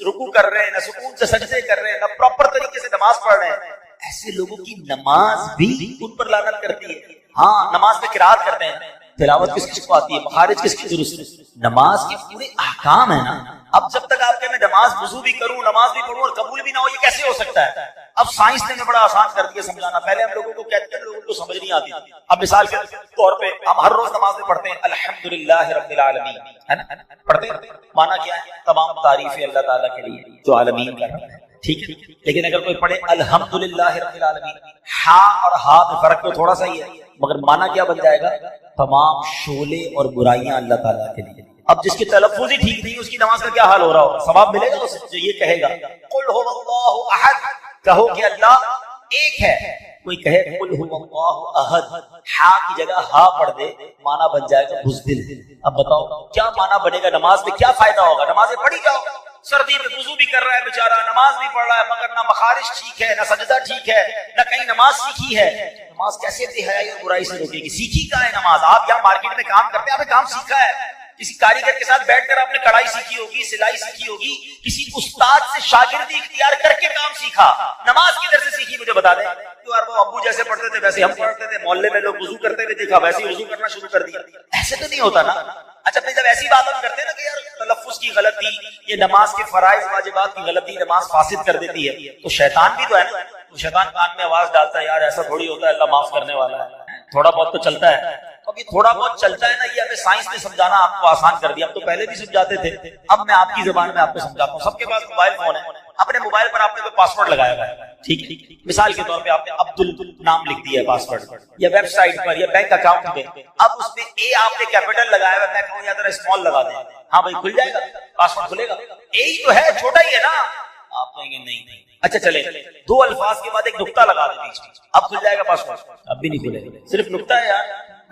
رکوع کر رہے ہیں، نہ سکون سے سجدے کر رہے ہیں، نہ پراپر طریقے سے نماز پڑھ رہے ہیں۔ ایسے لوگوں کی نماز بھی ان پر لعنت کرتی ہے۔ ہاں، نماز میں قرات کرتے ہیں، تلاوت کس کس کو آتی ہے، مخارج کس کی درست ہے، نماز کے پورے احکام ہیں نا۔ اب جب تک آپ کہ میں نماز وضو بھی کروں، نماز بھی پڑھوں اور قبول بھی نہ ہو، یہ کیسے ہو سکتا ہے؟ اب سائنس نے بڑا آسان کر دیا سمجھانا۔ پہلے ہم لوگوں کو کہتے ہیں، لوگوں کو سمجھ نہیں آتی۔ اب مثال کے طور پہ ہم ہر روز نماز میں پڑھتے ہیں الحمدللہ رب العالمین، ہے نا، پڑھتے ہیں۔ معنی کیا ہے؟ تمام تعریفیں اللہ تعالیٰ کے لیے جو عالمین کا رب ہے، ٹھیک ہے۔ لیکن اگر کوئی پڑھے الحمدللہ رب العالمین، ہا اور ہا میں فرق تو تھوڑا سا ہی ہے، مگر معنی کیا بن جائے گا؟ تمام شعلے اور برائیاں اللہ تعالیٰ کے لیے۔ اب جس کی تلفظ ہی ٹھیک نہیں، اس کی نماز کا کیا حال ہو رہا ہوگا؟ ثواب ملے گا اسے جو یہ کہے گا قل هو اللہ احد، کہو کہ اللہ ایک ہے۔ کوئی کہے قل هو اللہ احد، ہا کی جگہ ہا پڑھ دے، معنی بن جائے گا بزدل۔ اب بتاؤ کیا معنی بنے گا؟ نماز میں کیا فائدہ ہوگا؟ نمازیں پڑھی جاؤ، سردی میں وضو بھی کر رہا ہے بیچارہ، نماز بھی پڑھ رہا ہے، مگر نہ مخارج ٹھیک ہے، نہ سجدہ ٹھیک ہے، نہ کہیں نماز سیکھی ہے۔ نماز کیسے بے حیائی اور برائی سے روکے گی؟ سیکھی کہاں ہے نماز؟ آپ یہاں مارکیٹ میں کام کرتے ہیں، آپ نے کام سیکھا ہے، کسی کاریگر کے ساتھ بیٹھ کر آپ نے کڑھائی سیکھی ہوگی، سلائی سیکھی ہوگی، کسی استاد سے شاگردی اختیار کر کے کام سیکھا۔ نماز کدھر سے سیکھی مجھے بتا دیں؟ تو یار وہ ابو جیسے پڑھتے تھے ویسے ہم پڑھتے تھے، محلے میں لوگ وضو کرتے ہوئے دیکھا ویسے ہی وضو کرنا شروع کر دیا، ایسے تو نہیں ہوتا نا۔ اچھا پھر جب ایسی بات ہم کرتے ہیں نا کہ یار تلفظ کی غلطی، یہ نماز کے فرائض واجبات کی غلطی نماز فاسد کر دیتی ہے، تو شیطان بھی تو ہے نا، تو شیطان کان میں آواز ڈالتا ہے یار ایسا تھوڑی ہوتا ہے، اللہ معاف کرنے والا ہے، تھوڑا بہت تو چلتا ہے۔ اب یہ تھوڑا بہت چلتا ہے نا، یہ ہمیں سائنس نے سمجھانا آپ کو آسان کر دیا۔ اب تو پہلے بھی سمجھاتے تھے، اب میں آپ کی زبان میں آپ کو سمجھاتا ہوں۔ سب کے پاس موبائل فون ہے، اپنے موبائل پر آپ نے کوئی پاسورڈ لگایا ہوا ہے، ٹھیک ہے، مثال کے طور پہ آپ نے عبدل نام لکھ دیا ہے پاسورڈ، یا ویب سائٹ پر یا بینک اکاؤنٹ میں، اب اس میں اے آپ نے کیپٹل لگایا ہوا ہے، میں کہوں یا ذرا اسمال لگا دیں، ہاں بھائی کھل جائے گا، پاسورڈ کھلے گا۔ اے ہی تو ہے، چھوٹا ہی ہے نا۔ آپ کہیں گے نہیں، اچھا چلے دو الفاظ کے بعد ایک نقطہ لگا دیں بیچ میں، اب کھل جائے گا پاسورڈ؟ اب بھی نہیں کھلے گا، صرف نقطہ ہے یار۔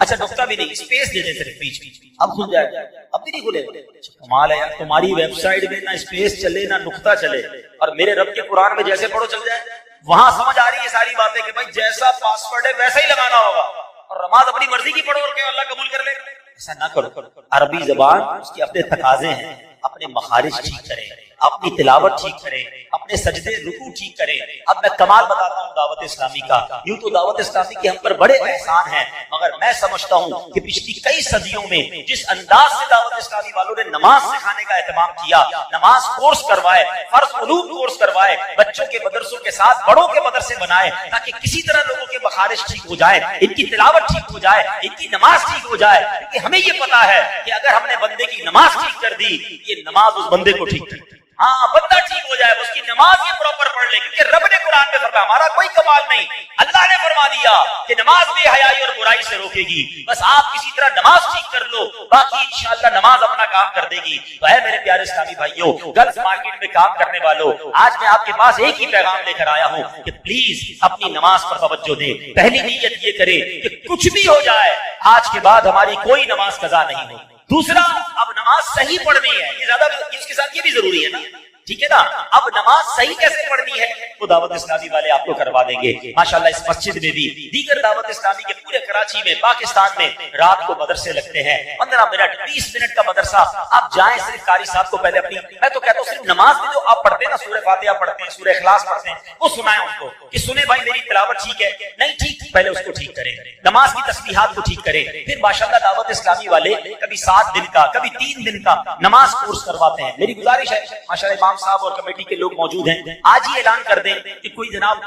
اچھا نقطہ بھی نہیں، اسپیس دے دیں صرف بیچ میں، اب کھل جائے گا، اب بھی نہیں کھلے گا۔ کمال ہے یار، تمہاری ویب سائٹ میں نہ اسپیس چلے نہ نقطہ چلے، اور میرے رب کے قرآن میں جیسے پڑھو چل جائے۔ وہاں سمجھ آ رہی ہے ساری باتیں کہ بھائی جیسا پاسورڈ ہے ویسا ہی لگانا ہوگا، اور نماز اپنی مرضی کی پڑھو اور کہ اللہ قبول کر لے گا، ایسا نہ کرو۔ عربی زبان اس کے اپنے تقاضے ہیں، اپنے مخارج ٹھیک کریں، اپنی تلاوت ٹھیک کریں، اپنے سجدے رکوع ٹھیک کریں۔ اب میں کمال بتاتا ہوں دعوت اسلامی کا۔ یوں تو دعوت اسلامی کے ہم پر بڑے احسان ہیں، مگر میں سمجھتا ہوں کہ پچھلی کئی صدیوں میں جس انداز سے دعوت اسلامی والوں نے نماز سکھانے کا اہتمام کیا، نماز کورس کروائے، فرض علوم کورس کروائے، بچوں کے مدرسوں کے ساتھ بڑوں کے مدرسے بنائے، تاکہ کسی طرح لوگوں کے مخارج ٹھیک ہو جائے، ان کی تلاوت ٹھیک ہو جائے، ان کی نماز ٹھیک ہو جائے، کیونکہ ہمیں یہ پتا ہے کہ اگر ہم نے بندے کی نماز ٹھیک کر دی، یہ نماز اس بندے کو ٹھیک کرتی ہے۔ ہاں بندہ ٹھیک ہو جائے، اس کی نماز یہ پراپر پڑھ لے، کیونکہ رب نے قرآن میں فرمایا ہمارا کوئی کمال نہیں، اللہ نے فرما دیا کہ نماز بے حیائی اور برائی سے روکے گی، بس آپ کسی طرح نماز ٹھیک کر لو، باقی انشاءاللہ نماز اپنا کام کر دے گی۔ تو اے میرے پیارے اسلامی بھائیوں، گلف مارکیٹ میں کام کرنے والوں، آج میں آپ کے پاس ایک ہی پیغام لے کر آیا ہوں کہ پلیز اپنی نماز پر توجہ دیں۔ پہلی نیت یہ کرے کہ کچھ بھی ہو جائے آج کے بعد ہماری کوئی نماز قضا نہیں ہو۔ دوسرا، اب نماز صحیح پڑھنی ہے، یہ زیادہ اس کے ساتھ یہ بھی ضروری ہے نا، ٹھیک ہے نا۔ اب نماز صحیح کیسے پڑھنی ہے وہ دعوت اسلامی والے آپ کو کروا دیں گے ماشاءاللہ۔ اس مسجد میں بھی، دیگر دعوت اسلامی کے پورے کراچی میں، پاکستان میں رات کو مدرسے لگتے ہیں، 15 منٹ 20 منٹ کا مدرسہ۔ آپ جائیں، صرف قاری صاحب کو پہلے اپنی، میں تو کہتا ہوں صرف نماز میں جو آپ پڑھتے ہیں نا، سورہ فاتحہ پڑھتے ہیں، سورہ اخلاص پڑھتے ہیں، وہ سنائیں ان کو کہ سنیں بھائی میری تلاوت ٹھیک ہے، نہیں ٹھیک پہلے اس کو ٹھیک کریں، نماز کی تسبیحات کو ٹھیک کریں۔ پھر ماشاءاللہ دعوت اسلامی والے کبھی 7 دن کا، کبھی 3 دن کا نماز کورس کرواتے ہیں۔ میری گزارش ہے ماشاءاللہ امام صاحب اور کمیٹی کے لوگ موجود ہیں، آج ہی اعلان کر دیں کہ کوئی جناب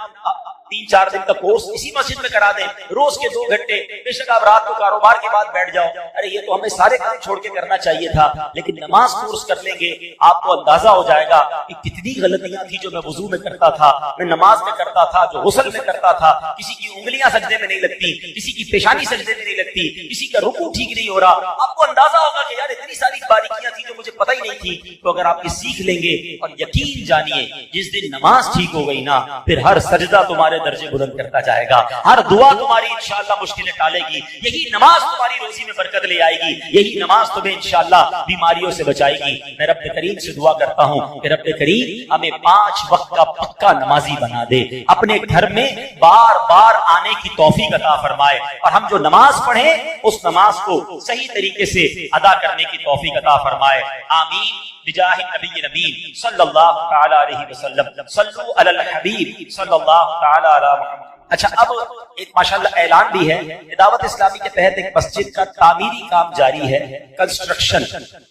3-4 دن کا کورس اسی مسجد میں کرا دیں، روز کے 2 گھنٹے، بے شک آپ رات کو کاروبار کے بعد بیٹھ جاؤ، ارے یہ تو ہمیں سارے کام چھوڑ کے کرنا چاہیے تھا، لیکن نماز کورس کر لیں گے، آپ کو اندازہ ہو جائے گا کہ کتنی غلطیاں تھی جو میں وضو میں کرتا تھا، میں نماز میں کرتا تھا، جو غسل میں کرتا تھا، کسی کی انگلیاں سجدے میں نہیں لگتی، کسی کی پیشانی سجدے میں نہیں لگتی، کسی کا رکوع ٹھیک نہیں ہو رہا، آپ کو اندازہ ہوگا کہ یار اتنی ساری باریکیاں تھی جو مجھے پتہ ہی نہیں تھی۔ تو اگر آپ یہ سیکھ لیں گے، اور یقین جانیے جس دن نماز ٹھیک ہو گئی نا، پھر ہر سجدہ تمہارے درجے بلند کرتا جائے گا، ہر دعا تمہاری انشاءاللہ مشکلیں ٹالے گی، یہی نماز تمہاری روزی میں برکت لے آئے گی، یہی نماز تمہیں انشاءاللہ بیماریوں سے بچائے گی۔ میں رب کریم سے دعا کرتا ہوں کہ رب کریم ہمیں 5 وقت کا پکا نمازی بنا دے، اپنے گھر میں بار بار آنے کی توفیق عطا فرمائے، اور ہم جو نماز پڑھیں اس نماز کو صحیح طریقے سے ادا کرنے کی توفیق عطا فرمائے، آمین بجاہ نبی نبی صلی اللہ تعالی علیہ وسلم۔ صلو علی الحبیب صلی اللہ تعالی علی محمد۔ اچھا، اب ایک ماشاءاللہ اعلان بھی ہے، دعوت اسلامی کے تحت ایک مسجد کا تعمیری کام جاری ہے، کنسٹرکشن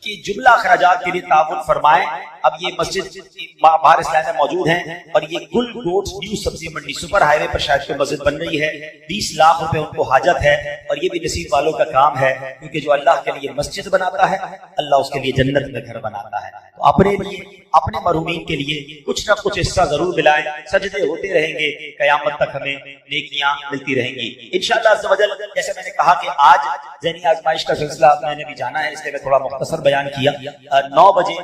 کی جملہ اخراجات کے لیے تعاون فرمائیں۔ اب یہ مسجد باہر اسلام میں موجود ہیں، اور یہ گل گوٹس نیو سبزی منڈی سپر ہائی وے پر شاید کوئی مسجد بن رہی ہے، 20 لاکھ روپے ان کو حاجت ہے، اور یہ بھی نصیب والوں کا کام ہے، کیونکہ جو اللہ کے لیے مسجد بناتا ہے اللہ اس کے لیے جنت میں گھر بناتا ہے۔ تو اپنے لیے، اپنے مرحومین کے لیے کچھ نہ کچھ حصہ ضرور ملائیں، سجدے ہوتے رہیں گے، قیامت تک ہمیں نیکیاں ملتی رہیں گی انشاءاللہ عز و جل۔ جیسے میں نے کہا کہ آج ذہنی آزمائش کا سلسلہ میں نے بھی جانا ہے، اس لیے میں تھوڑا مختصر بیان کیا۔ 9 بجے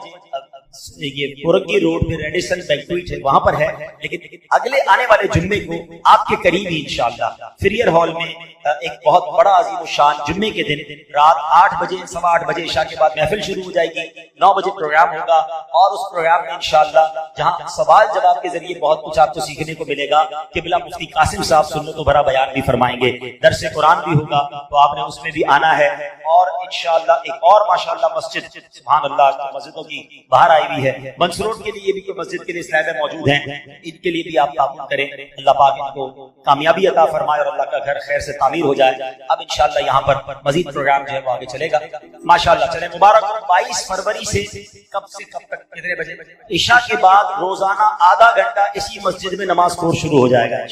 یہ پورکی روڈ پہ ریڈیسن بینکویٹ ہے، وہاں پر ہے، لیکن اگلے آنے والے جمعے کو آپ کے قریب ہی انشاءاللہ فریئر ہال میں ایک بہت بڑا عظیم الشان جمعے کے دن رات 8 بجے 8:15 بجے عشاء کے بعد محفل شروع ہو جائے گی، 9 بجے پروگرام ہوگا، اور اس پروگرام میں انشاءاللہ جہاں سوال جواب کے ذریعے بہت کچھ آپ کو سیکھنے کو ملے گا، قبلہ مفتی قاسم صاحب سنت و بھرا بیان بھی فرمائیں گے، درس قرآن بھی ہوگا، تو آپ نے اس میں بھی آنا ہے، اور انشاءاللہ ایک اور ماشاءاللہ مسجد سبحان اللہ مسجدوں کی باہر آئی ہوئی ہے، منصور روڈ کے لیے بھی کوئی مسجد کے لیے اسلام میں موجود ہیں، ان کے لیے بھی آپ تعاون کریں، اللہ پاک ان کو کامیابی عطا فرمائے اور اللہ کا گھر خیر سے تعمیر ہو جائے۔ اب انشاءاللہ یہاں پر مزید پروگرام جو ہے وہ آگے چلے گا ماشاءاللہ۔ چلے مبارک ہو، 22 فروری سے کب تک کتنے بجے؟ عشاء کے بعد روزانہ آدھا گھنٹہ اسی مسجد میں نماز خور شروع ہو جائے گا،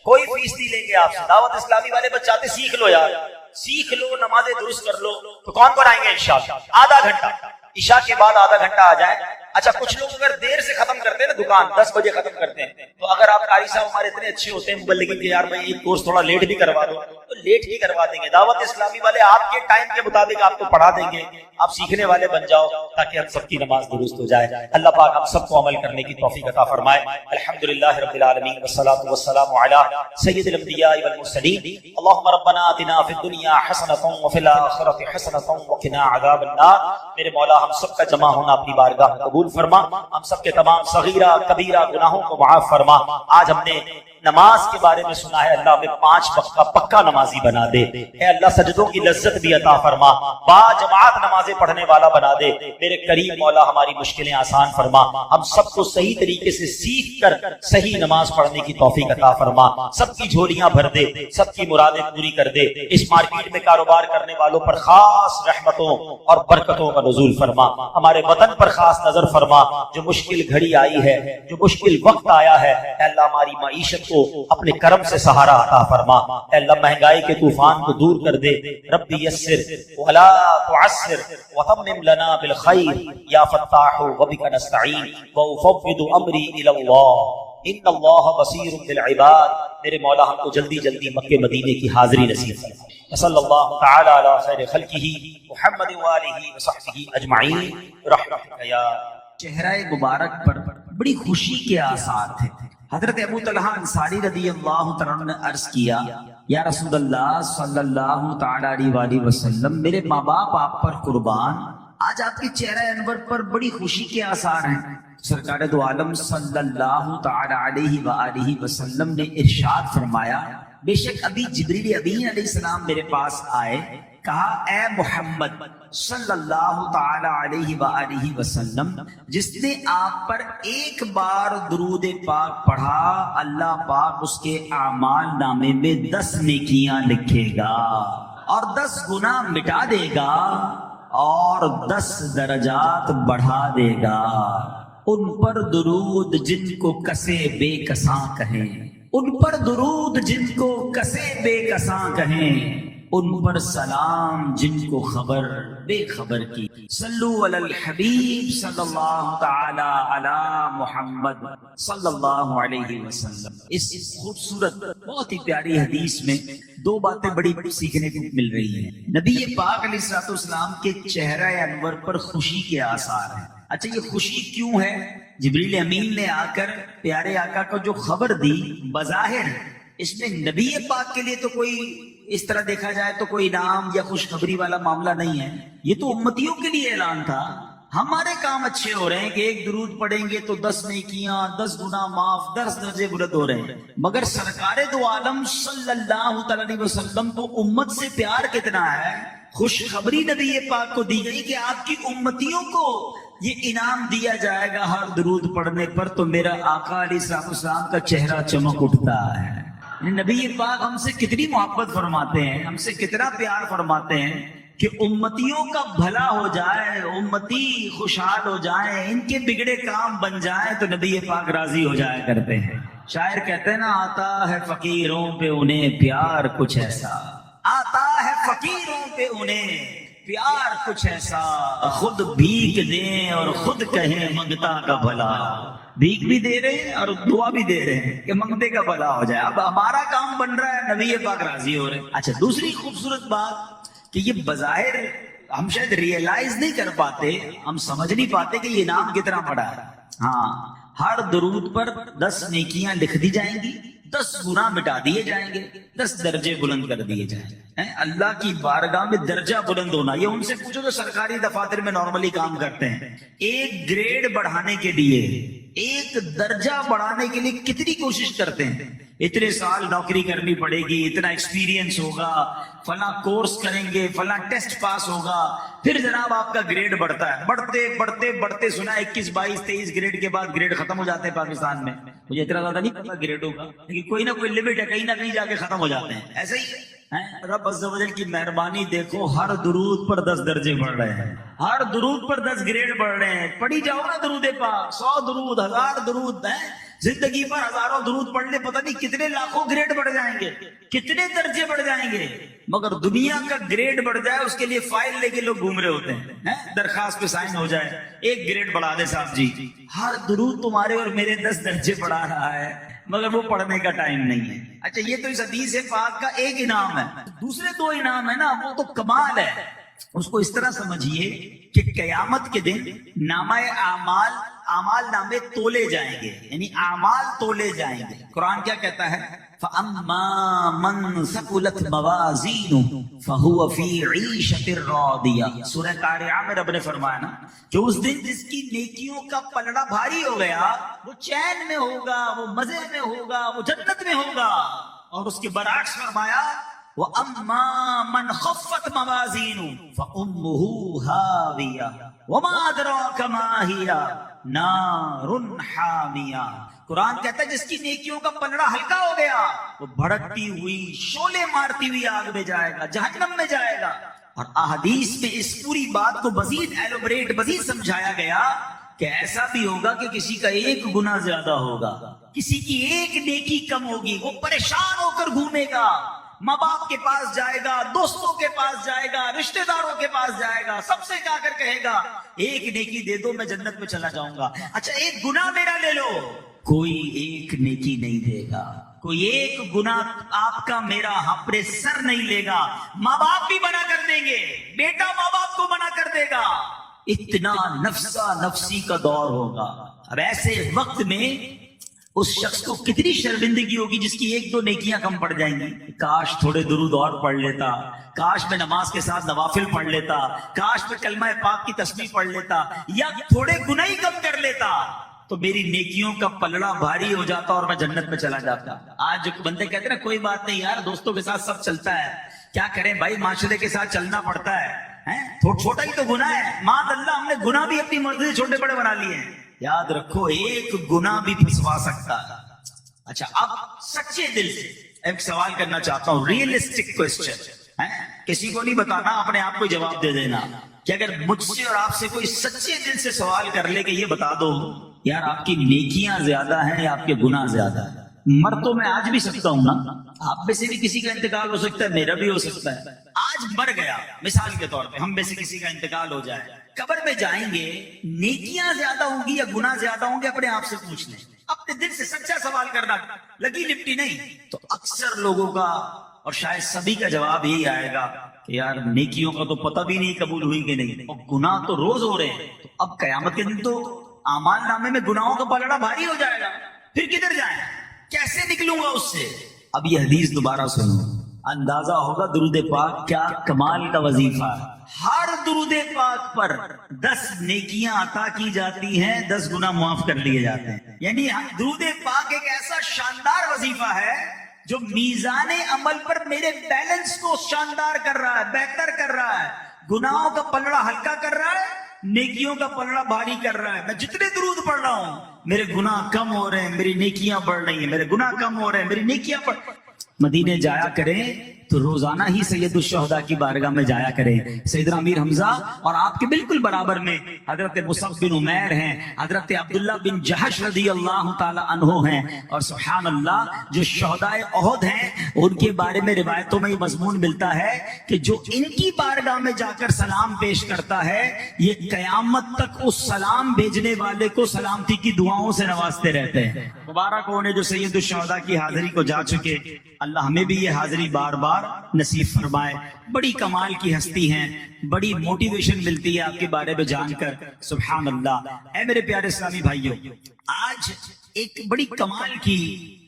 کوئی فیس نہیں لیں گے آپ سے۔ دعوت اسلامی والے بچے چاہتے سیکھ لو یار، سیکھ لو، نمازیں درست کر لو، تو کون کون آئیں گے انشاءاللہ؟ آدھا گھنٹہ عشاء کے بعد آدھا گھنٹہ آ جائیں۔ اچھا، کچھ لوگ اگر دیر سے ختم کرتے ہیں نا، دکان 10 بجے ختم کرتے ہیں، تو اگر آپ قاری صاحب ہمارے اتنے اچھے ہوتے ہیں مبلغین کہ یار بھائی ایک کورس تھوڑا لیٹ بھی کروا دو، تو لیٹ بھی کروا دیں گے۔ دعوت اسلامی والے آپ کے ٹائم کے مطابق آپ کو پڑھا دیں گے، آپ سیکھنے والے بن جاؤ تاکہ ہم سب کی نماز درست ہو جائے۔ اللہ پاک ہم سب کو عمل کرنے کی توفیق عطا فرمائے۔ الحمدللہ رب العالمین والصلاۃ والسلام علی سید الانبیاء والمرسلین۔ اللهم ربنا آتنا فی الدنیا حسنۃ وفی الآخرۃ حسنۃ وقنا عذاب النار۔ میرے مولا ہم سب کا جمع ہونا اپنی بارگاہ میں قبول فرما، ہم سب کے تمام صغیرہ کبیرہ گناہوں کو معاف فرما۔ آج ہم نے نماز کے بارے میں سنا ہے، اللہ ہمیں 5 وقت کا پکا نمازی بنا دے، اے اللہ سجدوں کی لذت بھی عطا فرما، با جماعت نمازیں پڑھنے والا بنا دے، میرے کریم مولا ہماری مشکلیں آسان فرما، ہم سب کو صحیح طریقے سے سیکھ کر صحیح نماز پڑھنے کی توفیق عطا فرما، سب کی جھولیاں بھر دے، سب کی مرادیں پوری کر دے، اس مارکیٹ میں کاروبار کرنے والوں پر خاص رحمتوں اور برکتوں کا نزول فرما، ہمارے وطن پر خاص نظر فرما، جو مشکل گھڑی آئی ہے، جو مشکل وقت آیا ہے، اے اللہ ہماری معیشت کو اپنے کرم سے سہارا عطا فرما۔ اے اللہ مہنگائی کے طوفان کو دور کر دے، رب یسر ولا تعسر وتمم لنا بالخیر یا فتاح وبک نستعین وافوض امری الی اللہ ان اللہ بصیر بالعباد۔ میرے مولا ہم کو جلدی جلدی مکہ مدینے کی حاضری نصیب فرما۔ صلی اللہ تعالی علی خیر خلقہ محمد وآلہ وصحبہ اجمعین برحمتک یا۔ چہرہ مبارک پر بڑی خوشی کے آثار تھے۔ حضرت ابو طلحہ انصاری رضی اللہ تعالیٰ عنہ نے عرض کیا، یا رسول اللہ صلی اللہ تعالی علیہ وآلہ وسلم، میرے ماں باپ آپ پر قربان، آج آپ کے چہرہ انور پر بڑی خوشی کے آثار ہیں۔ سرکار دو عالم صلی اللہ تعالی علیہ وآلہ وسلم نے ارشاد فرمایا، بے شک ابھی جبریل امین علیہ السلام میرے پاس آئے، کہا اے محمد صلی اللہ تعالی علیہ وآلہ وسلم، جس نے آپ پر ایک بار درود پاک پڑھا، اللہ پاک اس کے اعمال نامے میں 10 نیکیاں لکھے گا اور 10 گناہ مٹا دے گا اور 10 درجات بڑھا دے گا۔ ان پر درود جن کو کسے بے کساں کہیں، ان پر درود جن کو کسے بے کساں کہیں، ان پر سلام جن کو خبر بے خبر کی۔ صلو علی الحبیب صلی اللہ تعالی علی محمد صلی اللہ علیہ وسلم۔ اس خوبصورت بہت ہی پیاری حدیث میں 2 باتیں بڑی سیکھنے کو مل رہی ہیں۔ نبی پاک علیہ الصلوۃ والسلام کے چہرہ انور پر خوشی کے آثار ہیں۔ اچھا یہ خوشی کیوں ہے؟ جبریل امین نے آ کر پیارے آقا کو جو خبر دی، بظاہر اس میں نبی پاک کے لیے تو کوئی اس طرح دیکھا جائے تو کوئی انعام یا خوشخبری والا معاملہ نہیں ہے، یہ تو امتیوں کے لیے اعلان تھا۔ ہمارے کام اچھے ہو رہے ہیں کہ ایک درود پڑھیں گے تو 10 نیکیاں، 10 گناہ معاف، 10 درجے بلند ہو رہے ہیں، مگر سرکار دو عالم صلی اللہ تعالی علیہ وسلم کو امت سے پیار کتنا ہے۔ خوشخبری نبی پاک کو دی گئی کہ آپ کی امتیوں کو یہ انعام دیا جائے گا ہر درود پڑھنے پر، تو میرا آقا علیہ الصلوۃ والسلام کا چہرہ چمک اٹھتا ہے۔ نبی پاک ہم سے کتنی محبت فرماتے ہیں، ہم سے کتنا پیار فرماتے ہیں کہ امتیوں کا بھلا ہو جائے، امتی خوشحال ہو جائیں، ان کے بگڑے کام بن جائیں تو نبی پاک راضی ہو جایا کرتے ہیں۔ شاعر کہتے ہیں نا، آتا ہے فقیروں پہ انہیں پیار کچھ ایسا، آتا ہے فقیروں پہ انہیں پیار کچھ ایسا، خود بھیک دیں اور خود کہیں منگتا کا بھلا۔ بھیک بھی دے رہے ہیں اور دعا بھی دے رہے ہیں کہ منگتے کا بھلا ہو جائے۔ اب ہمارا کام بن رہا ہے، نبی پاک راضی ہو رہے ہیں۔ اچھا دوسری خوبصورت بات کہ یہ بظاہر ہم شاید ریئلائز نہیں کر پاتے، ہم سمجھ نہیں پاتے کہ یہ انعام کتنا بڑا ہے۔ ہاں، ہر درود پر 10 نیکیاں لکھ دی جائیں گی، 10 گناہ مٹا دیے جائیں گے، 10 درجے بلند کر دیے جائیں گے۔ اللہ کی بارگاہ میں درجہ بلند ہونا، یہ ان سے پوچھو جو سرکاری دفاتر میں نارملی کام کرتے ہیں، ایک گریڈ بڑھانے کے لیے، ایک درجہ بڑھانے کے لیے کتنی کوشش کرتے ہیں۔ اتنے سال نوکری کرنی پڑے گی، اتنا ایکسپیرینس ہوگا، فلاں کورس کریں گے، فلاں ٹیسٹ پاس ہوگا، پھر جناب آپ کا گریڈ بڑھتا ہے۔ بڑھتے بڑھتے بڑھتے سنا 21 22 23 گریڈ کے بعد گریڈ ختم ہو جاتے ہیں پاکستان میں۔ مجھے اتنا زیادہ نہیں پتا گریڈ ہوگا، لیکن کوئی نہ کوئی لمٹ ہے، کہیں نہ کہیں جا کے ختم ہو جاتے ہیں۔ ایسے ہی رب عز و جل کی مہربانی دیکھو، ہر درود پر 10 درجے بڑھ رہے ہیں، ہر درود پر 10 گریڈ بڑھ رہے ہیں۔ پڑھی جاؤ نا درود پاک، 100 درود، 1000 درود ہیں، زندگی پر ہزاروں درود پڑھ لے، پتہ نہیں کتنے لاکھوں گریڈ بڑھ جائیں گے، کتنے درجے بڑھ جائیں گے۔ مگر دنیا کا گریڈ بڑھ جائے اس کے لیے فائل لے کے لوگ گھوم رہے ہوتے ہیں، درخواست پہ سائن ہو جائے، ایک گریڈ بڑھا دے صاحب جی۔ ہر درود تمہارے اور میرے 10 درجے بڑھا رہا ہے، مگر وہ پڑھنے کا ٹائم نہیں ہے۔ اچھا یہ تو اس حدیث پاک کا ایک انعام ہے، دوسرے 2 انعام ہے نا، وہ تو کمال ہے۔ اس کو اس طرح سمجھیے کہ قیامت کے دن نامہ اعمال نامے تولے جائیں گے، یعنی اعمال تولے جائیں گے۔ قرآن کیا کہتا ہے؟ فَأَمَّا مَنْ ثَقُلَتْ مَوَازِينُهُ فَهُوَ فِي عِيشَةٍ رَاضِيَةٍ۔ سورہ قاریہ میں رب نے فرمایا نا کہ اس دن جس کی نیکیوں کا پلڑا بھاری ہو گیا، وہ چین میں ہوگا، وہ مزے میں ہوگا، وہ جنت میں ہوگا۔ اور اس کے برعکس فرمایا وَأَمَّا مَنْ خَفَّتْ مَوَازِينُهُ فَأُمُّهُ هَاوِيَةٌ وَمَا أَدْرَاكَ مَا هِيَ نَارٌ حَامِيَةٌ۔ قرآن کہتا ہے جس کی نیکیوں کا پلڑا ہلکا ہو گیا، وہ بھڑکتی ہوئی، شعلے مارتی ہوئی آگ میں جائے گا، جہنم میں جائے گا۔ اور احادیث میں اس پوری بات کو مزید ایلوبریٹ، مزید سمجھایا گیا کہ ایسا بھی ہوگا کہ کسی کا ایک گناہ زیادہ ہوگا، کسی کی ایک نیکی کم ہوگی، وہ پریشان ہو کر گھومے گا، ماں باپ کے پاس جائے گا، دوستوں کے پاس جائے گا، رشتہ داروں کے پاس جائے گا، سب سے جا کر کہے گا ایک نیکی دے دو میں جنت میں چلا جاؤں گا۔ اچھا ایک گناہ میرا لے لو، کوئی ایک نیکی نہیں دے گا، کوئی ایک گناہ آپ کا میرا ہمارے سر نہیں لے گا۔ ماں باپ بھی منع کر دیں گے، بیٹا ماں باپ کو منع کر دے گا، اتنا نفسا نفسی کا دور ہوگا۔ اب ایسے وقت میں اس شخص کو کتنی شرمندگی ہوگی جس کی ایک دو نیکیاں کم پڑ جائیں گی۔ کاش تھوڑے درود اور پڑھ لیتا، کاش میں نماز کے ساتھ نوافل پڑھ لیتا، کاش میں کلمہ پاک کی تسبیح پڑھ لیتا، یا تھوڑے گناہ ہی کم کر لیتا تو میری نیکیوں کا پلڑا بھاری ہو جاتا اور میں جنت میں چلا جاتا۔ آج جو بندے کہتے ہیں نا کوئی بات نہیں یار، دوستوں کے ساتھ سب چلتا ہے، کیا کریں بھائی، معاشرے کے ساتھ چلنا پڑتا ہے، چھوٹا ہی تو گناہ ہے، معاذ اللہ ہم نے گناہ بھی اپنی مرضی سے چھوٹے بڑے بنا لیے ہیں۔ یاد رکھو ایک گناہ بھی پھنسوا سکتا ہے۔ اچھا اب سچے دل سے ایک سوال کرنا چاہتا ہوں، ریئلسٹک کوسچن، کسی کو نہیں بتانا، اپنے آپ کو جواب دے دینا کہ اگر مجھ سے اور آپ سے کوئی سچے دل سے سوال کر لے کہ یہ بتا دو یار آپ کی نیکیاں زیادہ ہیں یا آپ کے گناہ زیادہ ہیں، مر تو میں آج بھی سکتا ہوں نا، آپ میں سے بھی کسی کا انتقال ہو سکتا ہے، میرا بھی ہو سکتا ہے، آج مر گیا مثال کے طور پہ ہم میں سے کسی کا انتقال ہو جائے، قبر میں جائیں گے، نیکیاں زیادہ ہوں گی یا گناہ زیادہ ہوں گے، اپنے آپ سے پوچھ لیں، اپنے دل سے سچا سوال کرنا، لگی لپٹی نہیں، تو اکثر لوگوں کا اور شاید سبھی کا جواب یہی آئے گا کہ یار نیکیوں کا تو پتہ بھی نہیں قبول ہوئی کہ نہیں، اور گناہ تو روز ہو رہے ہیں، تو اب قیامت کے دن تو اعمال نامے میں گناہوں کا پلڑا بھاری ہو جائے گا، پھر کدھر جائیں، کیسے نکلوں گا اس سے؟ اب یہ حدیث دوبارہ سنو، اندازہ ہوگا درود پاک کیا کمال کا وظیفہ ہے۔ ہر درود پاک پر 10 نیکیاں عطا کی جاتی ہیں، 10 گناہ معاف کر لیے جاتے ہیں، یعنی درود پاک ایک ایسا شاندار وظیفہ ہے جو میزان عمل پر میرے بیلنس کو شاندار کر رہا ہے، بہتر کر رہا ہے، گناہوں کا پلڑا ہلکا کر رہا ہے، نیکیوں کا پلڑا بھاری کر رہا ہے۔ میں جتنے درود پڑھ رہا ہوں میرے گناہ کم ہو رہے ہیں، میری نیکیاں بڑھ رہی ہیں، میرے گناہ کم ہو رہے ہیں، میری نیکیاں بڑھ۔ مدینے جایا کریں تو روزانہ ہی سید الشہداء کی بارگاہ میں جایا کریں۔ سیدنا امیر حمزہ اور آپ کے بالکل برابر میں حضرت مصعب بن عمیر ہیں، حضرت عبداللہ بن جہش رضی اللہ تعالی عنہ ہیں، اور سبحان اللہ جو شہداء احد ہیں ان کے بارے میں روایتوں میں یہ مضمون ملتا ہے کہ جو ان کی بارگاہ میں جا کر سلام پیش کرتا ہے یہ قیامت تک اس سلام بھیجنے والے کو سلامتی کی دعاؤں سے نوازتے رہتے ہیں۔ مبارک ہونے جو سید الشہداء کی حاضری کو جا چکے، اللہ ہمیں بھی یہ حاضری بار بار نصیب فرمائے۔ بڑی کمال کی ہستی ہیں، بڑی موٹیویشن ملتی ہے آپ کے بارے میں جان کر، سبحان اللہ۔ اے میرے پیارے اسلامی بھائیوں، آج ایک بڑی کمال کی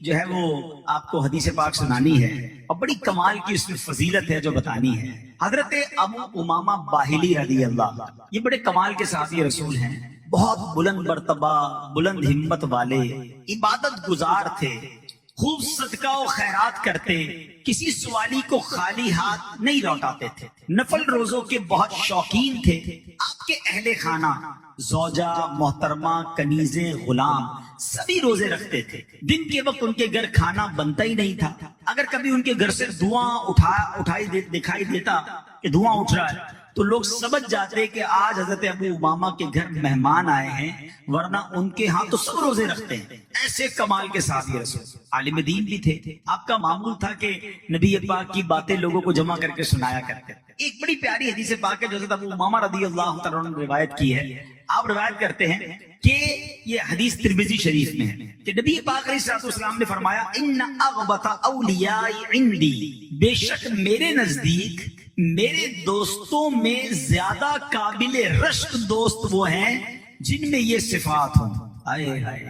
جو ہے وہ آپ کو حدیث پاک سنانی ہے، اور بڑی کمال کی اس میں فضیلت ہے جو بتانی ہے۔ حضرت ابو امامہ باہلی رضی اللہ، یہ بڑے کمال کے صحابی رسول ہیں، بہت بلند مرتبہ، بلند ہمت والے، عبادت گزار تھے، خوب صدقہ و خیرات کرتے، کسی سوالی کو خالی ہاتھ نہیں لوٹاتے تھے، نفل روزوں کے بہت شوقین تھے۔ آپ کے اہل خانہ، زوجہ، محترمہ، کنیزیں، غلام سبھی روزے رکھتے تھے۔ دن کے وقت ان کے گھر کھانا بنتا ہی نہیں تھا، اگر کبھی ان کے گھر سے دھواں دکھائی دیتا کہ دھواں اٹھ رہا ہے تو لوگ سمجھ جاتے کہ آج حضرت ابو امامہ کے گھر مہمان آئے ہیں، ورنہ ان کے ہاں تو سب روزے رکھتے ہیں۔ ایسے کمال کے صحابی رسول، عالم دین بھی تھے۔ آپ کا معمول تھا کہ نبی پاک کی باتیں لوگوں کو جمع کر کے سنایا کرتے۔ ایک بڑی پیاری حدیث پاک ہے جو حضرت ابو امامہ رضی اللہ تعالیٰ عنہ نے روایت کی ہے۔ آپ روایت کرتے ہیں کہ یہ حدیث ترمذی شریف میں ہے کہ نبی پاک علیہ الصلوۃ والسلام نے فرمایا ان اغبط اولیاء عندی، بے شک میرے نزدیک میرے دوستوں میں زیادہ قابل رشک دوست وہ ہیں جن میں یہ صفات ہوں۔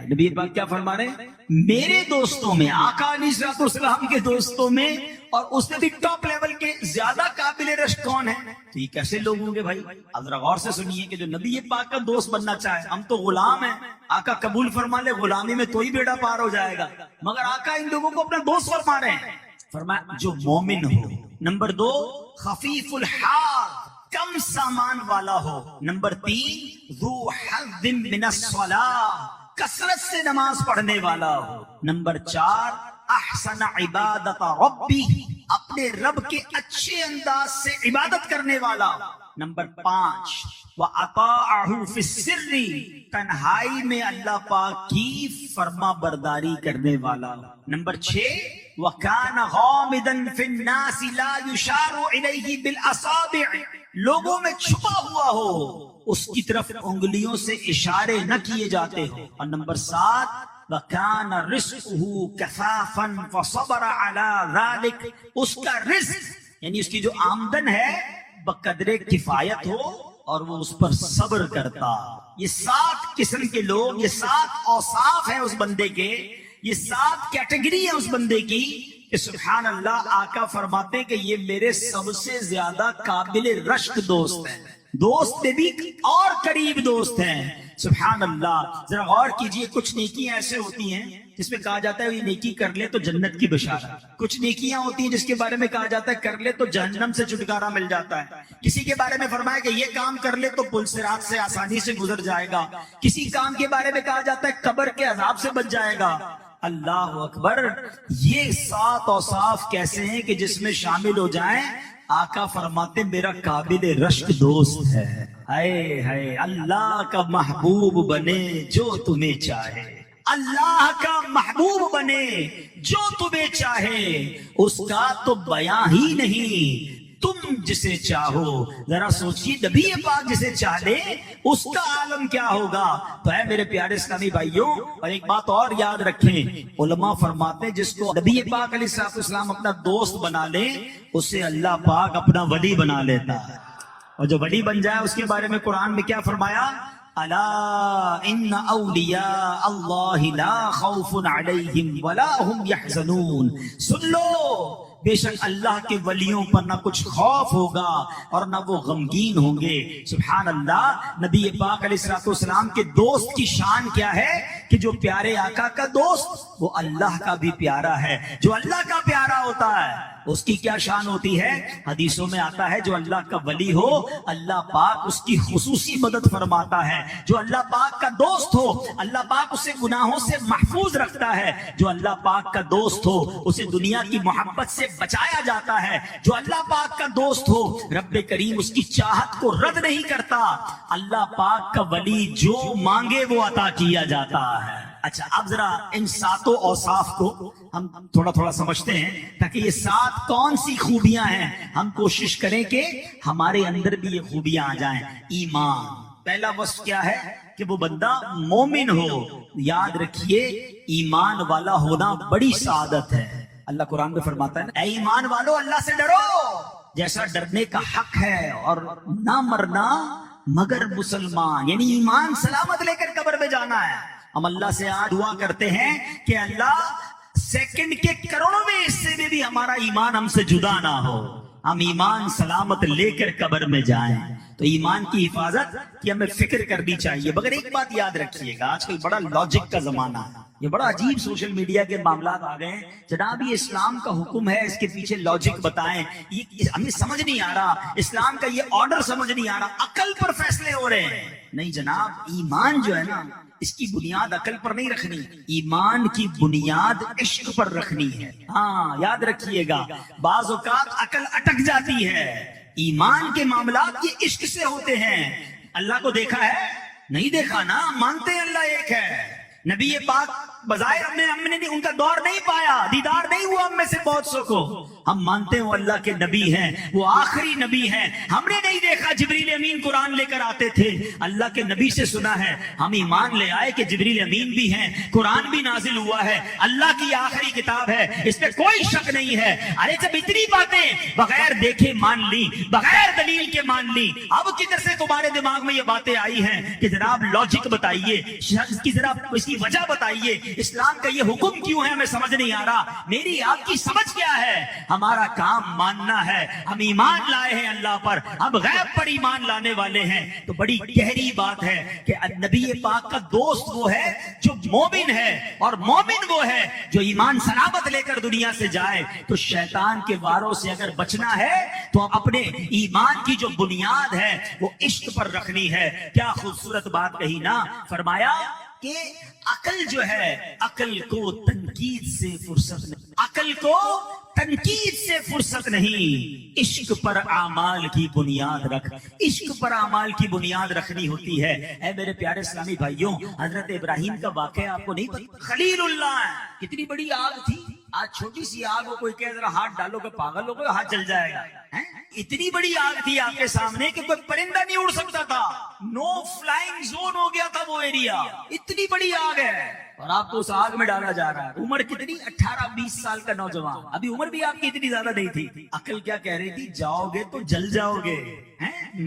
نبی پاک کیا فرما رہے ہیں؟ میرے دوستوں میں، آقا علیہ الصلوۃ والسلام کے دوستوں میں، اور اس میں بھی ٹاپ لیول کے زیادہ قابل رشک کون ہے؟ تو یہ کیسے لوگ ہوں گے بھائی؟ ذرا غور سے سنیے کہ جو نبی پاک کا دوست بننا چاہے، ہم تو غلام ہیں، آقا قبول فرما لے، غلامی میں تو ہی بیڑا پار ہو جائے گا، مگر آقا ان لوگوں کو اپنا دوست فرما رہے ہیں۔ فرمایا جو مومن ہو، نمبر 2 خفیف الحال، کم سامان والا ہو، نمبر 3 ذو حظ من الصلاۃ، کثرت سے نماز پڑھنے والا ہو، نمبر 4 احسن عبادت ربی، اپنے رب کے اچھے انداز سے عبادت کرنے والا ہو، نمبر 5 وَأَطَاعَهُ فِي السِّرِّ تنہائی میں اللہ پاک کی فرما برداری کرنے والا. نمبر 6 وَكَانَ غَامِضًا فِي النَّاسِ لَا يُشَارُ إِلَيْهِ بِالْأَصَابِعِ لوگوں میں چھپا ہوا ہو اس کی طرف انگلیوں سے اشارے نہ کیے جاتے ہو. اور نمبر 7 وَكَانَ رِزْقُهُ كَفَافًا فَصَبَرَ عَلَى ذَلِكَ اس کا رزق یعنی اس کی جو آمدن ہے بقدر کفایت ہو اور وہ اس پر صبر کرتا. یہ 7 قسم کے لوگ، یہ 7 اوصاف ہیں اس بندے کے، یہ 7 کیٹیگری ہے اس بندے کی کہ سبحان اللہ آقا فرماتے کہ یہ میرے سب سے زیادہ قابل رشک دوست ہیں، دوست میں بھی اور قریب دوست ہیں. سبحان اللہ. ذرا غور کیجئے، کچھ نیکیاں ایسے ہوتی ہیں جس میں کہا جاتا ہے یہ نیکی کر لے تو جنت کی بشارت، کچھ نیکیاں ہوتی ہیں جس کے بارے میں کہا جاتا ہے کر لے تو جہنم سے چھٹکارا مل جاتا ہے. کسی کے بارے میں فرمایا کہ یہ کام کر لے تو پل صراط سے آسانی سے گزر جائے گا. کسی کام کے بارے میں کہا جاتا ہے قبر کے عذاب سے بچ جائے گا. اللہ اکبر. یہ 7 اوصاف کیسے ہیں کہ جس میں شامل ہو جائیں آقا فرماتے میرا قابل رشک دوست ہے. ہائے ہائے اللہ کا محبوب بنے جو تمہیں چاہے، اللہ کا محبوب بنے جو تمہیں چاہے، اس کا تو بیان ہی نہیں. تم جسے چاہو، ذرا سوچیے نبی پاک جسے چاہے اس کا عالم کیا ہوگا. تو ہے میرے پیارے اسلامی بھائیوں، اور ایک بات اور یاد رکھیں، علماء فرماتے ہیں جس کو نبی پاک علیہ السلام اپنا دوست بنا لے اسے اللہ پاک اپنا ولی بنا لیتا ہے. اور جو ولی بن جائے اس کے بارے میں قرآن میں کیا فرمایا؟ الا ان اولیاء اللہ لا خوف علیہم ولا هم يحزنون. سن لو، بے شک اللہ کے ولیوں پر نہ کچھ خوف ہوگا اور نہ وہ غمگین ہوں گے. سبحان اللہ. نبی پاک علیہ السلام کے دوست کی شان کیا ہے کہ جو پیارے آقا کا دوست وہ اللہ کا بھی پیارا ہے. جو اللہ کا پیارا ہوتا ہے اس کی کیا شان ہوتی ہے؟ حدیثوں میں آتا ہے جو اللہ کا ولی ہو اللہ پاک اس کی خصوصی مدد فرماتا ہے. جو اللہ پاک کا دوست ہو اللہ پاک اسے گناہوں سے محفوظ رکھتا ہے. جو اللہ پاک کا دوست ہو اسے دنیا کی محبت سے بچایا جاتا ہے. جو اللہ پاک کا دوست ہو رب کریم اس کی چاہت کو رد نہیں کرتا. اللہ پاک کا ولی جو مانگے وہ عطا کیا جاتا ہے. اچھا اب ذرا ان 7 اوصاف کو ہم تھوڑا تھوڑا سمجھتے ہیں تاکہ یہ 7 کون سی خوبیاں ہیں ہم کوشش کریں کہ ہمارے اندر بھی یہ خوبیاں آ جائیں. ایمان پہلا وصف کیا ہے کہ وہ بندہ مومن ہو. یاد رکھیے ایمان والا ہونا بڑی سعادت ہے. اللہ قرآن میں فرماتا ہے اے ایمان والو اللہ سے ڈرو جیسا ڈرنے کا حق ہے اور نہ مرنا مگر مسلمان. یعنی ایمان سلامت لے کر قبر میں جانا ہے. ہم اللہ سے آج دعا کرتے ہیں کہ اللہ سیکنڈ کے کروڑویں حصے میں بھی ہمارا ایمان ہم سے جدا نہ ہو، ہم ایمان سلامت لے کر قبر میں جائیں. تو ایمان کی حفاظت کی ہمیں فکر کرنی چاہیے. مگر ایک بات یاد رکھیے گا، آج کل بڑا لاجک کا زمانہ ہے، یہ بڑا عجیب سوشل میڈیا کے معاملات آ گئے ہیں. جناب یہ اسلام کا حکم ہے، اس کے پیچھے لاجک بتائیں. یہ ہمیں سمجھ نہیں آ رہا، اسلام کا یہ آرڈر سمجھ نہیں آ رہا، عقل پر فیصلے ہو رہے ہیں. نہیں جناب، ایمان جو ہے نا اس کی بنیاد عقل پر نہیں رکھنی، ایمان کی بنیاد عشق پر رکھنی ہے. ہاں یاد رکھیے گا، بعض اوقات عقل اٹک جاتی ہے. ایمان کے معاملات یہ عشق سے ہوتے ہیں. اللہ کو دیکھا ہے؟ نہیں دیکھا نا، مانتے ہیں اللہ ایک ہے. نبی پاک بظاہر ہم نے ان کا دور نہیں پایا، دیدار نہیں ہوا ہم میں سے بہت سو کو. ہم مانتے ہیں وہ اللہ کے نبی ہیں، وہ آخری نبی ہیں. ہم نے نہیں دیکھا جبریل امین قرآن لے کر آتے تھے، اللہ کے نبی سے سنا ہے. ہم ایمان لے آئے کہ جبریل امین بھی ہیں، قرآن بھی نازل ہوا ہے، اللہ کی آخری کتاب ہے، اس پہ کوئی شک نہیں ہے. ارے جب اتنی باتیں بغیر دیکھے مان لی، بغیر دلیل کے مان لی، اب کدھر سے تمہارے دماغ میں یہ باتیں آئی ہیں کہ جناب لاجک بتائیے، اس کی ذرا اس کی وجہ بتائیے، اسلام کا یہ حکم کیوں ہے ہمیں سمجھ نہیں آ رہا. میری آپ کی سمجھ کیا ہے؟ ہمارا کام ماننا ہے. ہم ایمان لائے ہیں اللہ پر، ہم غیب پر ایمان لانے والے ہیں. تو بڑی گہری بات ہے کہ نبی پاک کا دوست وہ ہے جو مومن ہے، اور مومن وہ ہے جو ایمان سلامت لے کر دنیا سے جائے. تو شیطان کے واروں سے اگر بچنا ہے تو اپنے ایمان کی جو بنیاد ہے وہ عشق پر رکھنی ہے. کیا خوبصورت بات کہی نا، فرمایا کہ عقل جو ہے، عقل کو تنقید سے فرصت نہیں. عقل کو تنقید سے فرصت نہیں، عشق پر اعمال کی بنیاد رکھ، عشق پر اعمال کی بنیاد رکھنی ہوتی ہے۔ اے میرے پیارے اسلامی بھائیوں، حضرت ابراہیم کا واقعہ آپ کو نہیں پتا؟ خلیل اللہ ہے، کتنی بڑی آگ تھی۔ آج چھوٹی سی آگ کو کوئی کہہ ذرا ہاتھ ڈالو کہ پاگل ہو گئے، ہاتھ جل جائے گا۔ اتنی بڑی آگ تھی آپ کے سامنے کہ کوئی پرندہ نہیں اڑ سکتا تھا، نو فلائنگ زون ہو گیا تھا وہ ایریا، اتنی بڑی آگ ہے، اور آپ کو اس آگ میں ڈالا جا رہا ہے۔ عمر کتنی؟ 18-20 سال کا نوجوان، ابھی عمر بھی آپ کی اتنی زیادہ نہیں تھی۔ عقل کیا کہہ رہی تھی؟ جاؤ گے تو جل جاؤ گے،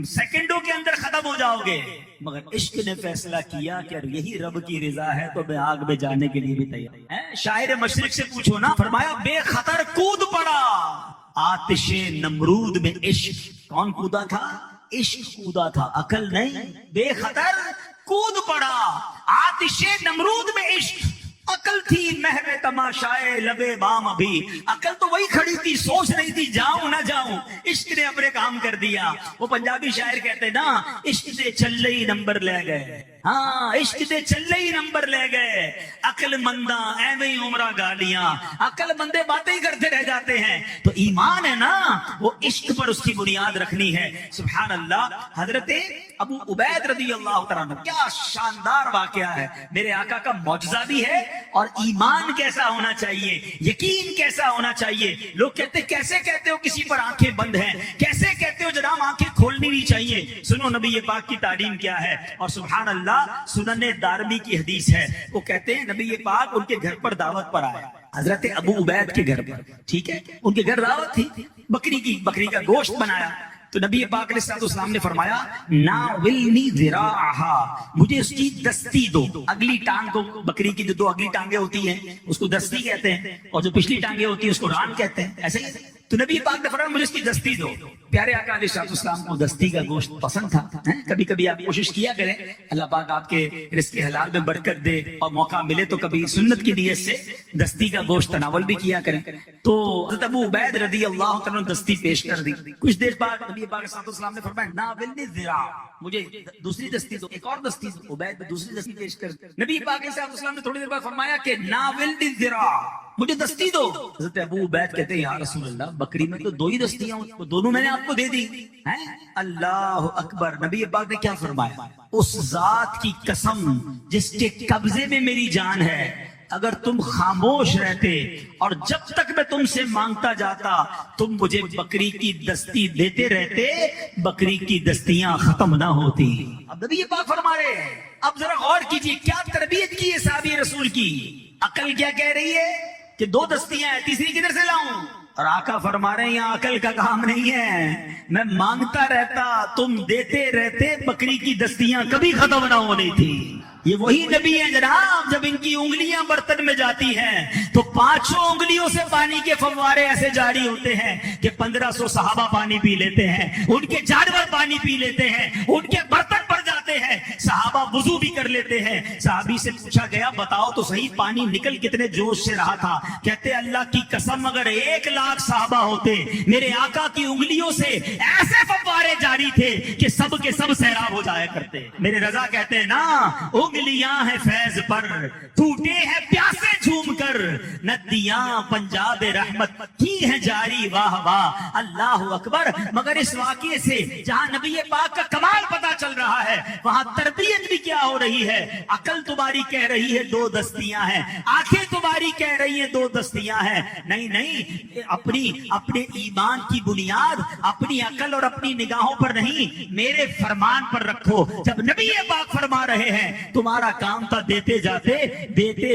سیکنڈوں کے اندر ختم ہو جاؤ گے۔ مگر عشق نے فیصلہ کیا کہ یہی رب کی رضا ہے تو میں آگ میں جانے کے لیے بھی تیار ہوں۔ شاعر مشرق سے پوچھو نا، فرمایا بے خطر کود پڑا آتش نمرود میں عشق۔ کون کودا تھا؟ عشق کودا تھا، عقل نہیں۔ بے خطر کود پڑا آتش نمرود میں عشق، عقل تھی محو تماشائے لبے بام ابھی، عقل تو وہی کھڑی تھی، سوچ رہی تھی جاؤں نہ جاؤں، عشق نے اپنے کام کر دیا۔ وہ پنجابی شاعر کہتے نا، عشق سے چلے ہی نمبر لے گئے، ہاں عشق سے چلے ہی نمبر لے گئے، عقل منداں ایویں ہی عمرہ گالیاں، عقل مندے باتیں ہی کرتے رہ جاتے ہیں۔ تو ایمان ہے نا، وہ عشق پر اس کی بنیاد رکھنی ہے۔ سبحان اللہ۔ حضرت ابو عبید رضی اللہ تعالیٰ عنہ، کیا شاندار واقعہ ہے، میرے آقا کا معجزہ بھی ہے، اور ایمان کیسا ہونا چاہیے، یقین کیسا ہونا چاہیے۔ لوگ کہتے کیسے کہتے ہو کسی پر آنکھیں بند ہیں، کیسے کہتے ہو جناب آنکھیں کھولنی نہیں چاہیے۔ سنو نبی پاک کی تعلیم کیا ہے، اور سبحان اللہ سنن دارمی کی حدیث ہے، وہ کہتے ہیں نبی پاک ان کے گھر پر دعوت پر آئے، حضرت ابو عبید کے گھر پر، ٹھیک ہے، ان کے گھر دعوت تھی، بکری کا گوشت بنایا۔ تو نبی پاک علیہ السلام نے فرمایا ناولنی ذراعہا، مجھے اس کی دستی دو۔ اگلی ٹانگ کو، بکری کی جو دو اگلی ٹانگیں ہوتی ہیں اس کو دستی کہتے ہیں، اور جو پچھلی ٹانگیں ہوتی ہیں اس کو ران کہتے ہیں، ایسے ہی۔ تو نبی پاک نے فرمایا مجھے اس کی دستی دو۔ پیارے آقا علیہ السلام کو دستی کا گوشت پسند تھا۔ کبھی کبھی آپ کوشش کیا کریں، اللہ پاک آپ کے رزق حلال میں برکت دے، اور موقع ملے تو کبھی سنت کی نیت سے دستی کا گوشت تناول بھی کیا کریں۔ تو حضرت ابو عبید رضی اللہ تعالیٰ نے دستی پیش کر دی۔ کچھ دیر بعد نبی پاک صلی اللہ علیہ وسلم نے فرمایا ناولنی ذراع، مجھے دوسری دستی دو، ایک اور دستی دو۔ عبید نے دوسری دستی پیش کر دی۔ نبی پاک صلی اللہ علیہ وسلم نے تھوڑی دیر بعد فرمایا کہ ناولنی ذراع، مجھے دستی دو۔ حضرت ابو عبید کہتے ہیں یا رسول اللہ، بکری میں تو دو ہی دستیاں ہیں، دونوں میں نے آپ کو دے دی ہیں۔ اللہ اکبر۔ نبی پاک نے کیا فرمایا؟ اس ذات کی قسم جس کے قبضے میں میری جان ہے، اگر تم خاموش رہتے اور جب تک میں تم سے مانگتا جاتا تم مجھے بکری کی دستی دیتے رہتے، بکری کی دستیاں ختم نہ ہوتی۔ اب نبی پاک فرما رہے ہیں، اب ذرا غور کیجیے کیا تربیت کی ہے صحابی رسول کی۔ عقل کیا کہہ رہی ہے کہ دو دستیاں ہیں، تیسری کدھر سے لاؤں؟ اور آقا فرما رہے ہیں یہاں عقل کا کام نہیں ہے، میں مانگتا رہتا تم دیتے رہتے، بکری کی دستیاں کبھی ختم نہ ہونی تھی۔ یہ وہی نبی ہیں جناب، جب ان کی انگلیاں برتن میں جاتی ہیں تو 500 انگلیوں سے پانی کے فوارے ایسے جاری ہوتے ہیں کہ 1500 صحابہ پانی پی لیتے ہیں، ان کے جانور پانی پی لیتے ہیں، ان کے برتن بھر جاتے ہیں، صحابہ وضو بھی کر لیتے ہیں۔ صحابی سے پوچھا گیا بتاؤ تو صحیح پانی نکل کتنے جوش سے رہا تھا؟ کہتے اللہ کی قسم اگر 1,00,000 صحابہ ہوتے، میرے آقا کی انگلیوں سے ایسے فوارے جاری تھے کہ سب کے سب سیراب ہو جایا کرتے۔ میرے رضا کہتے ہیں نا، انگلیاں ہیں فیض پر، ٹوٹے ہیں پیاسے جھوم کر، ندیاں پنجاب رحمت کی ہیں جاری، واہ واہ اللہ اکبر۔ مگر اس واقعے سے جہاں نبی پاک کا کمال پتا چل رہا ہے، وہاں تربیت بھی کیا ہو رہی ہے۔ عقل تمہاری کہہ رہی ہے دو دستیاں ہیں، آنکھیں تمہاری کہہ رہی ہیں دو دستیاں ہیں، نہیں نہیں، اپنے ایمان کی بنیاد اپنی عقل اور اپنی نگاہوں پر نہیں، میرے فرمان پر رکھو۔ جب نبی پاک فرما رہے ہیں تمہارا کام تھا دیتے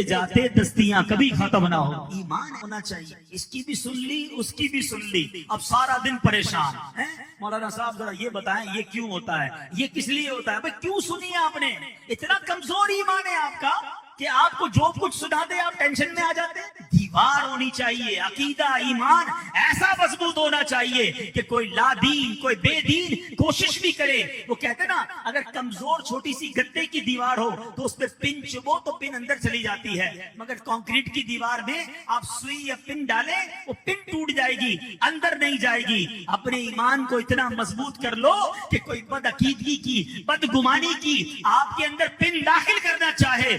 جاتے دستیاں کبھی ختم نہ ہو۔ ایمان ہونا چاہیے، اس کی بھی سن لی اس کی بھی سن لی، اب سارا دن پریشان ہیں۔ مولانا صاحب ذرا یہ بتائیں یہ کیوں ہوتا ہے، یہ کس لیے ہوتا ہے؟ بھائی کیوں سنی آپ نے؟ اتنا کمزور ایمان ہے آپ کا کہ آپ کو جو کچھ سنا دے آپ ٹینشن میں آ جاتے ہیں۔ دیوار ہونی چاہیے، عقیدہ ایمان ایسا مضبوط ہونا چاہیے کہ کوئی لا دین کوئی بے دین کوشش بھی کرے۔ وہ کہتے نا اگر کمزور چھوٹی سی گتے کی دیوار ہو تو اس پہ پن چبو تو پن اندر چلی جاتی ہے، مگر کنکریٹ کی دیوار میں آپ سوئی یا پن ڈالیں وہ پن ٹوٹ جائے گی، اندر نہیں جائے گی۔ اپنے ایمان کو اتنا مضبوط کر لو کہ کوئی بد عقیدگی کی بدگمانی کی آپ کے اندر پن داخل کرنا چاہے،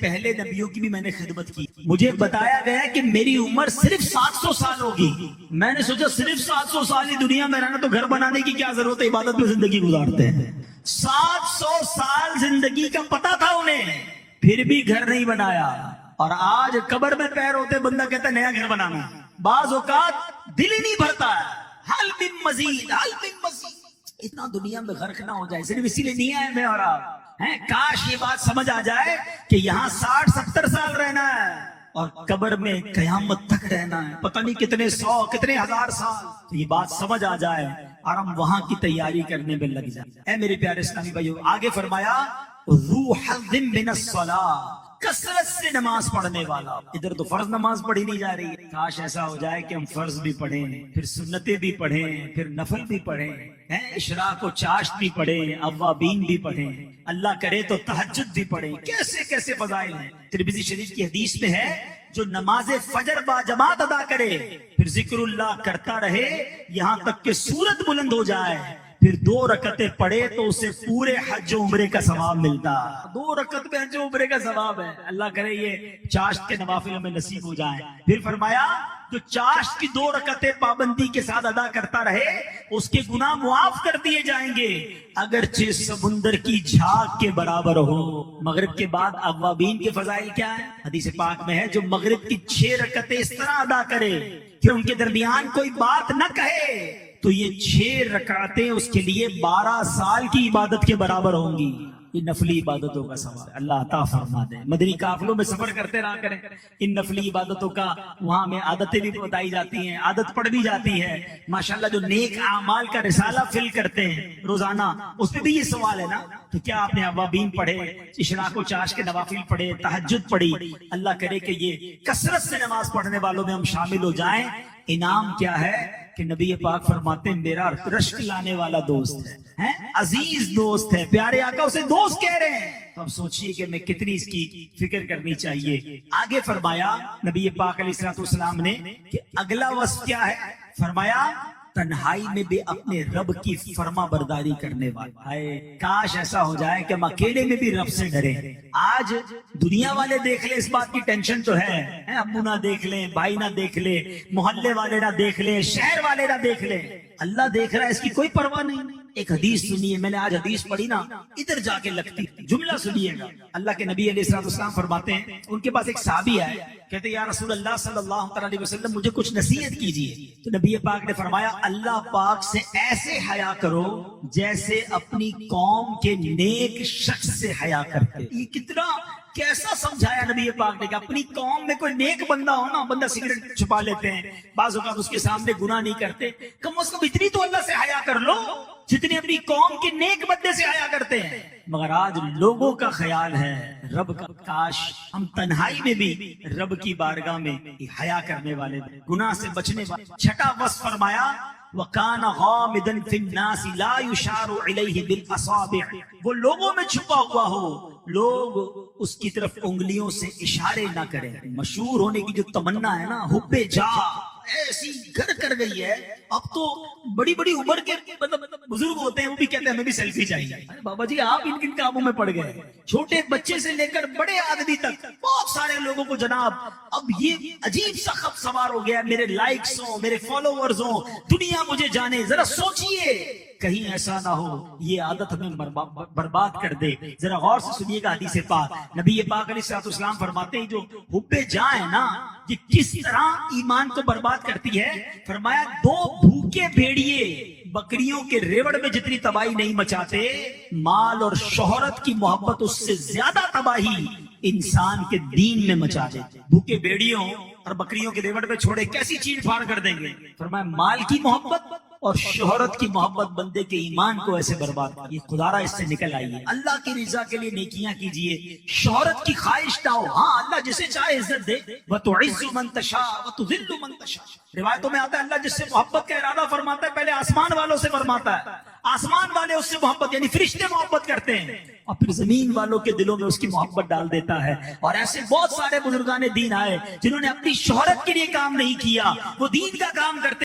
پہلے نبیوں کی بھی میں نے خدمت کی، مجھے بتایا گیا کہ میری عمر صرف 700 سال ہوگی، میں نے سوچا صرف 700 سال ہی دنیا میں رہنا تو گھر بنانے کی کیا ضرورت ہے، عبادت میں زندگی گزارتے ہیں۔ 700 سال زندگی کا پتہ تھا انہیں، پھر بھی گھر نہیں بنایا، اور آج قبر میں پیر ہوتے بندہ کہتا ہے نیا گھر بنانا، بعض اوقات دل ہی نہیں بھرتا ہے، حل من مزید حل من مزید، اتنا دنیا میں غرق نہ ہو جائے، صرف اسی لیے نہیں آئے میں اور آپ ہیں۔ کاش یہ بات سمجھ آ جائے کہ یہاں 60-70 سال رہنا ہے اور قبر میں قیامت تک رہنا ہے، پتہ نہیں کتنے 100 کتنے 1000 سال، تو یہ بات سمجھ آ جائے اور ہم وہاں کی تیاری کرنے میں لگ جائیں۔ اے میرے پیارے اسلامی بھائیو، آگے فرمایا ذو حظ من الصلاۃ، کثرت سے نماز پڑھنے والا۔ ادھر تو فرض نماز پڑھی نہیں جا رہی ہے، کاش ایسا ہو جائے کہ ہم فرض بھی پڑھیں، پھر سنتیں بھی پڑھیں، پھر نفل بھی پڑھیں، اشراق و چاشت بھی پڑھیں، اوابین بھی پڑھیں، اللہ کرے تو تہجد بھی پڑھیں، کیسے کیسے فضائل ہیں۔ ترمذی شریف کی حدیث میں ہے جو نماز فجر با جماعت ادا کرے، پھر ذکر اللہ کرتا رہے یہاں تک کہ سورت بلند ہو جائے، پھر 2 رکعتیں پڑھے تو اسے پورے حج و عمرے کا ثواب ملتا۔ 2 رکعت میں حج و عمرے کا ثواب ہے، اللہ کرے یہ چاشت کے نوافل میں نصیب ہو جائیں۔ پھر فرمایا جو چاشت کی 2 رکعتیں پابندی کے ساتھ ادا کرتا رہے اس کے گناہ معاف کر دیے جائیں گے، اگرچہ سمندر کی جھاگ کے برابر ہو۔ مغرب کے بعد اوابین کے فضائل کیا ہے؟ حدیث پاک میں ہے جو مغرب کی 6 رکعتیں اس طرح ادا کرے کہ ان کے درمیان کوئی بات نہ کہے تو یہ 6 رکعتیں اس کے لیے 12 سال کی عبادت کے برابر ہوں گی۔ یہ نفلی عبادتوں کا سوال ہے، اللہ عطا فرما دے۔ مدنی قافلوں میں سفر کرتے رہا کریں، ان نفلی عبادتوں کا وہاں میں عادتیں بھی بتائی جاتی ہیں، عادت پڑ بھی جاتی ہے۔ ماشاءاللہ جو نیک اعمال کا رسالہ فل کرتے ہیں روزانہ، اس پہ بھی یہ سوال ہے نا، تو کیا آپ نے اوابین پڑھے، اشراق و چاش کے نوافل پڑھے، تہجد پڑھی؟ اللہ کرے کہ یہ کثرت سے نماز پڑھنے والوں میں ہم شامل ہو جائیں۔ انعام کیا ہے کہ نبی پاک فرماتے ہیں میرا رشک لانے والا دوست ہے، عزیز دوست ہے، پیارے آقا اسے دوست کہہ رہے ہیں، تو اب سوچئے کہ میں کتنی اس کی فکر کرنی چاہیے۔ آگے فرمایا نبی پاک علیہ الصلوۃ والسلام نے کہ اگلا وصف کیا ہے؟ فرمایا تنہائی میں بھی اپنے رب کی فرما برداری کرنے والا ہے۔ کاش ایسا ہو جائے کہ ہم اکیلے میں بھی رب سے ڈریں۔ آج دنیا والے دیکھ لیں، اس بات کی ٹینشن تو ہے، ابو نہ دیکھ لیں، بھائی نہ دیکھ لیں، محلے والے نہ دیکھ لیں، شہر والے نہ دیکھ لیں، اللہ دیکھ رہا ہے، اس کی کوئی پرواہ نہیں۔ ایک حدیث سنیے، میں نے آج حدیث پڑھی نا، ادھر جا کے لگتی، جملہ سنیے گا۔ اللہ کے نبی علیہ الصلوۃ والسلام فرماتے ہیں، ان کے پاس ایک صحابی آئے، کہتے یا رسول اللہ صلی اللہ علیہ وسلم مجھے کچھ نصیحت کیجیے۔ تو نبی پاک نے فرمایا اللہ پاک سے ایسے حیا کرو جیسے اپنی قوم کے نیک شخص سے حیا کرتے۔ یہ کتنا کیسا سمجھایا نبی پاک نے کہ اپنی قوم میں کوئی نیک بندہ ہو نا، بندہ سگریٹ چھپا لیتے ہیں، بعض اوقات اس کے سامنے گناہ نہیں کرتے، کم از کم اتنی تو اللہ سے حیا کر لو جتنی اپنی قوم کے نیک بندے سے حیا کرتے ہیں۔ مگر آج لوگوں کا خیال ہے رب کا، کاش ہم تنہائی میں بھی رب کی بارگاہ میں حیا کرنے والے، گناہ سے بچنے والے۔ چھٹا وصف فرمایا وَكَانَ غَامِضًا فِي النَّاسِ لَا يُشَارُ إِلَيْهِ بِالْأَصَابِعِ، وہ لوگوں میں چھپا ہوا ہو، لوگ اس کی طرف انگلیوں سے اشارے نہ کریں۔ مشہور ہونے کی جو تمنا ہے نا، حب جا ایسی گھر کر گئی ہے، اب تو بڑی بڑی عمر کے بزرگ ہوتے ہیں وہ بھی کہتے ہیں ہمیں بھی سیلفی چاہیے۔ بابا جی آپ ان کن کاموں میں پڑ گئے، چھوٹے بچے سے لے کر بڑے آدمی تک بہت سارے لوگوں کو جناب اب یہ عجیب سا خط سوار ہو گیا، میرے لائکس ہوں، میرے فالوورز ہوں، دنیا مجھے جانے۔ ذرا سوچئے کہیں ایسا نہ ہو یہ عادت ہمیں برباد کر دے۔ ذرا غور سے سنیے گا حدیث پاک، نبی پاک علیہ الصلوۃ والسلام فرماتے ہیں جو حب جاں ہے نا، یہ کس طرح ایمان کو برباد کرتی ہے۔ فرمایا 2 بھوکے بھیڑیے بکریوں کے ریوڑ میں جتنی تباہی نہیں مچاتے، مال اور شہرت کی محبت اس سے زیادہ تباہی انسان کے دین میں مچا دیتے۔ بھوکے بھیڑیوں اور بکریوں کے ریوڑ میں چھوڑے کیسی چیز پھاڑ کر دیں گے۔ فرمایا مال کی محبت اور شہرت کی محبت بندے کے ایمان کو ایسے برباد کر۔ یہ خدارہ اس سے نکل آئیے، اللہ کی رضا کے لیے نیکیاں کیجئے، شہرت کی خواہش نہ ہو۔ ہاں اللہ جسے چاہے عزت دے، وَتُعِزُّ مَن تَشَاءُ وَتُذِلُّ مَن تَشَاءُ۔ روایتوں میں آتا ہے اللہ جس سے محبت کا ارادہ فرماتا ہے پہلے آسمان والوں سے فرماتا ہے، آسمان والے اس سے محبت یعنی فرشتے محبت کرتے ہیں، اور پھر زمین والوں کے دلوں میں اس کی محبت ڈال دیتا ہے۔ اور ایسے بہت سارے بزرگان دین آئے جنہوں نے اپنی شہرت کے لیے کام نہیں کیا، وہ دین کا کام کرتے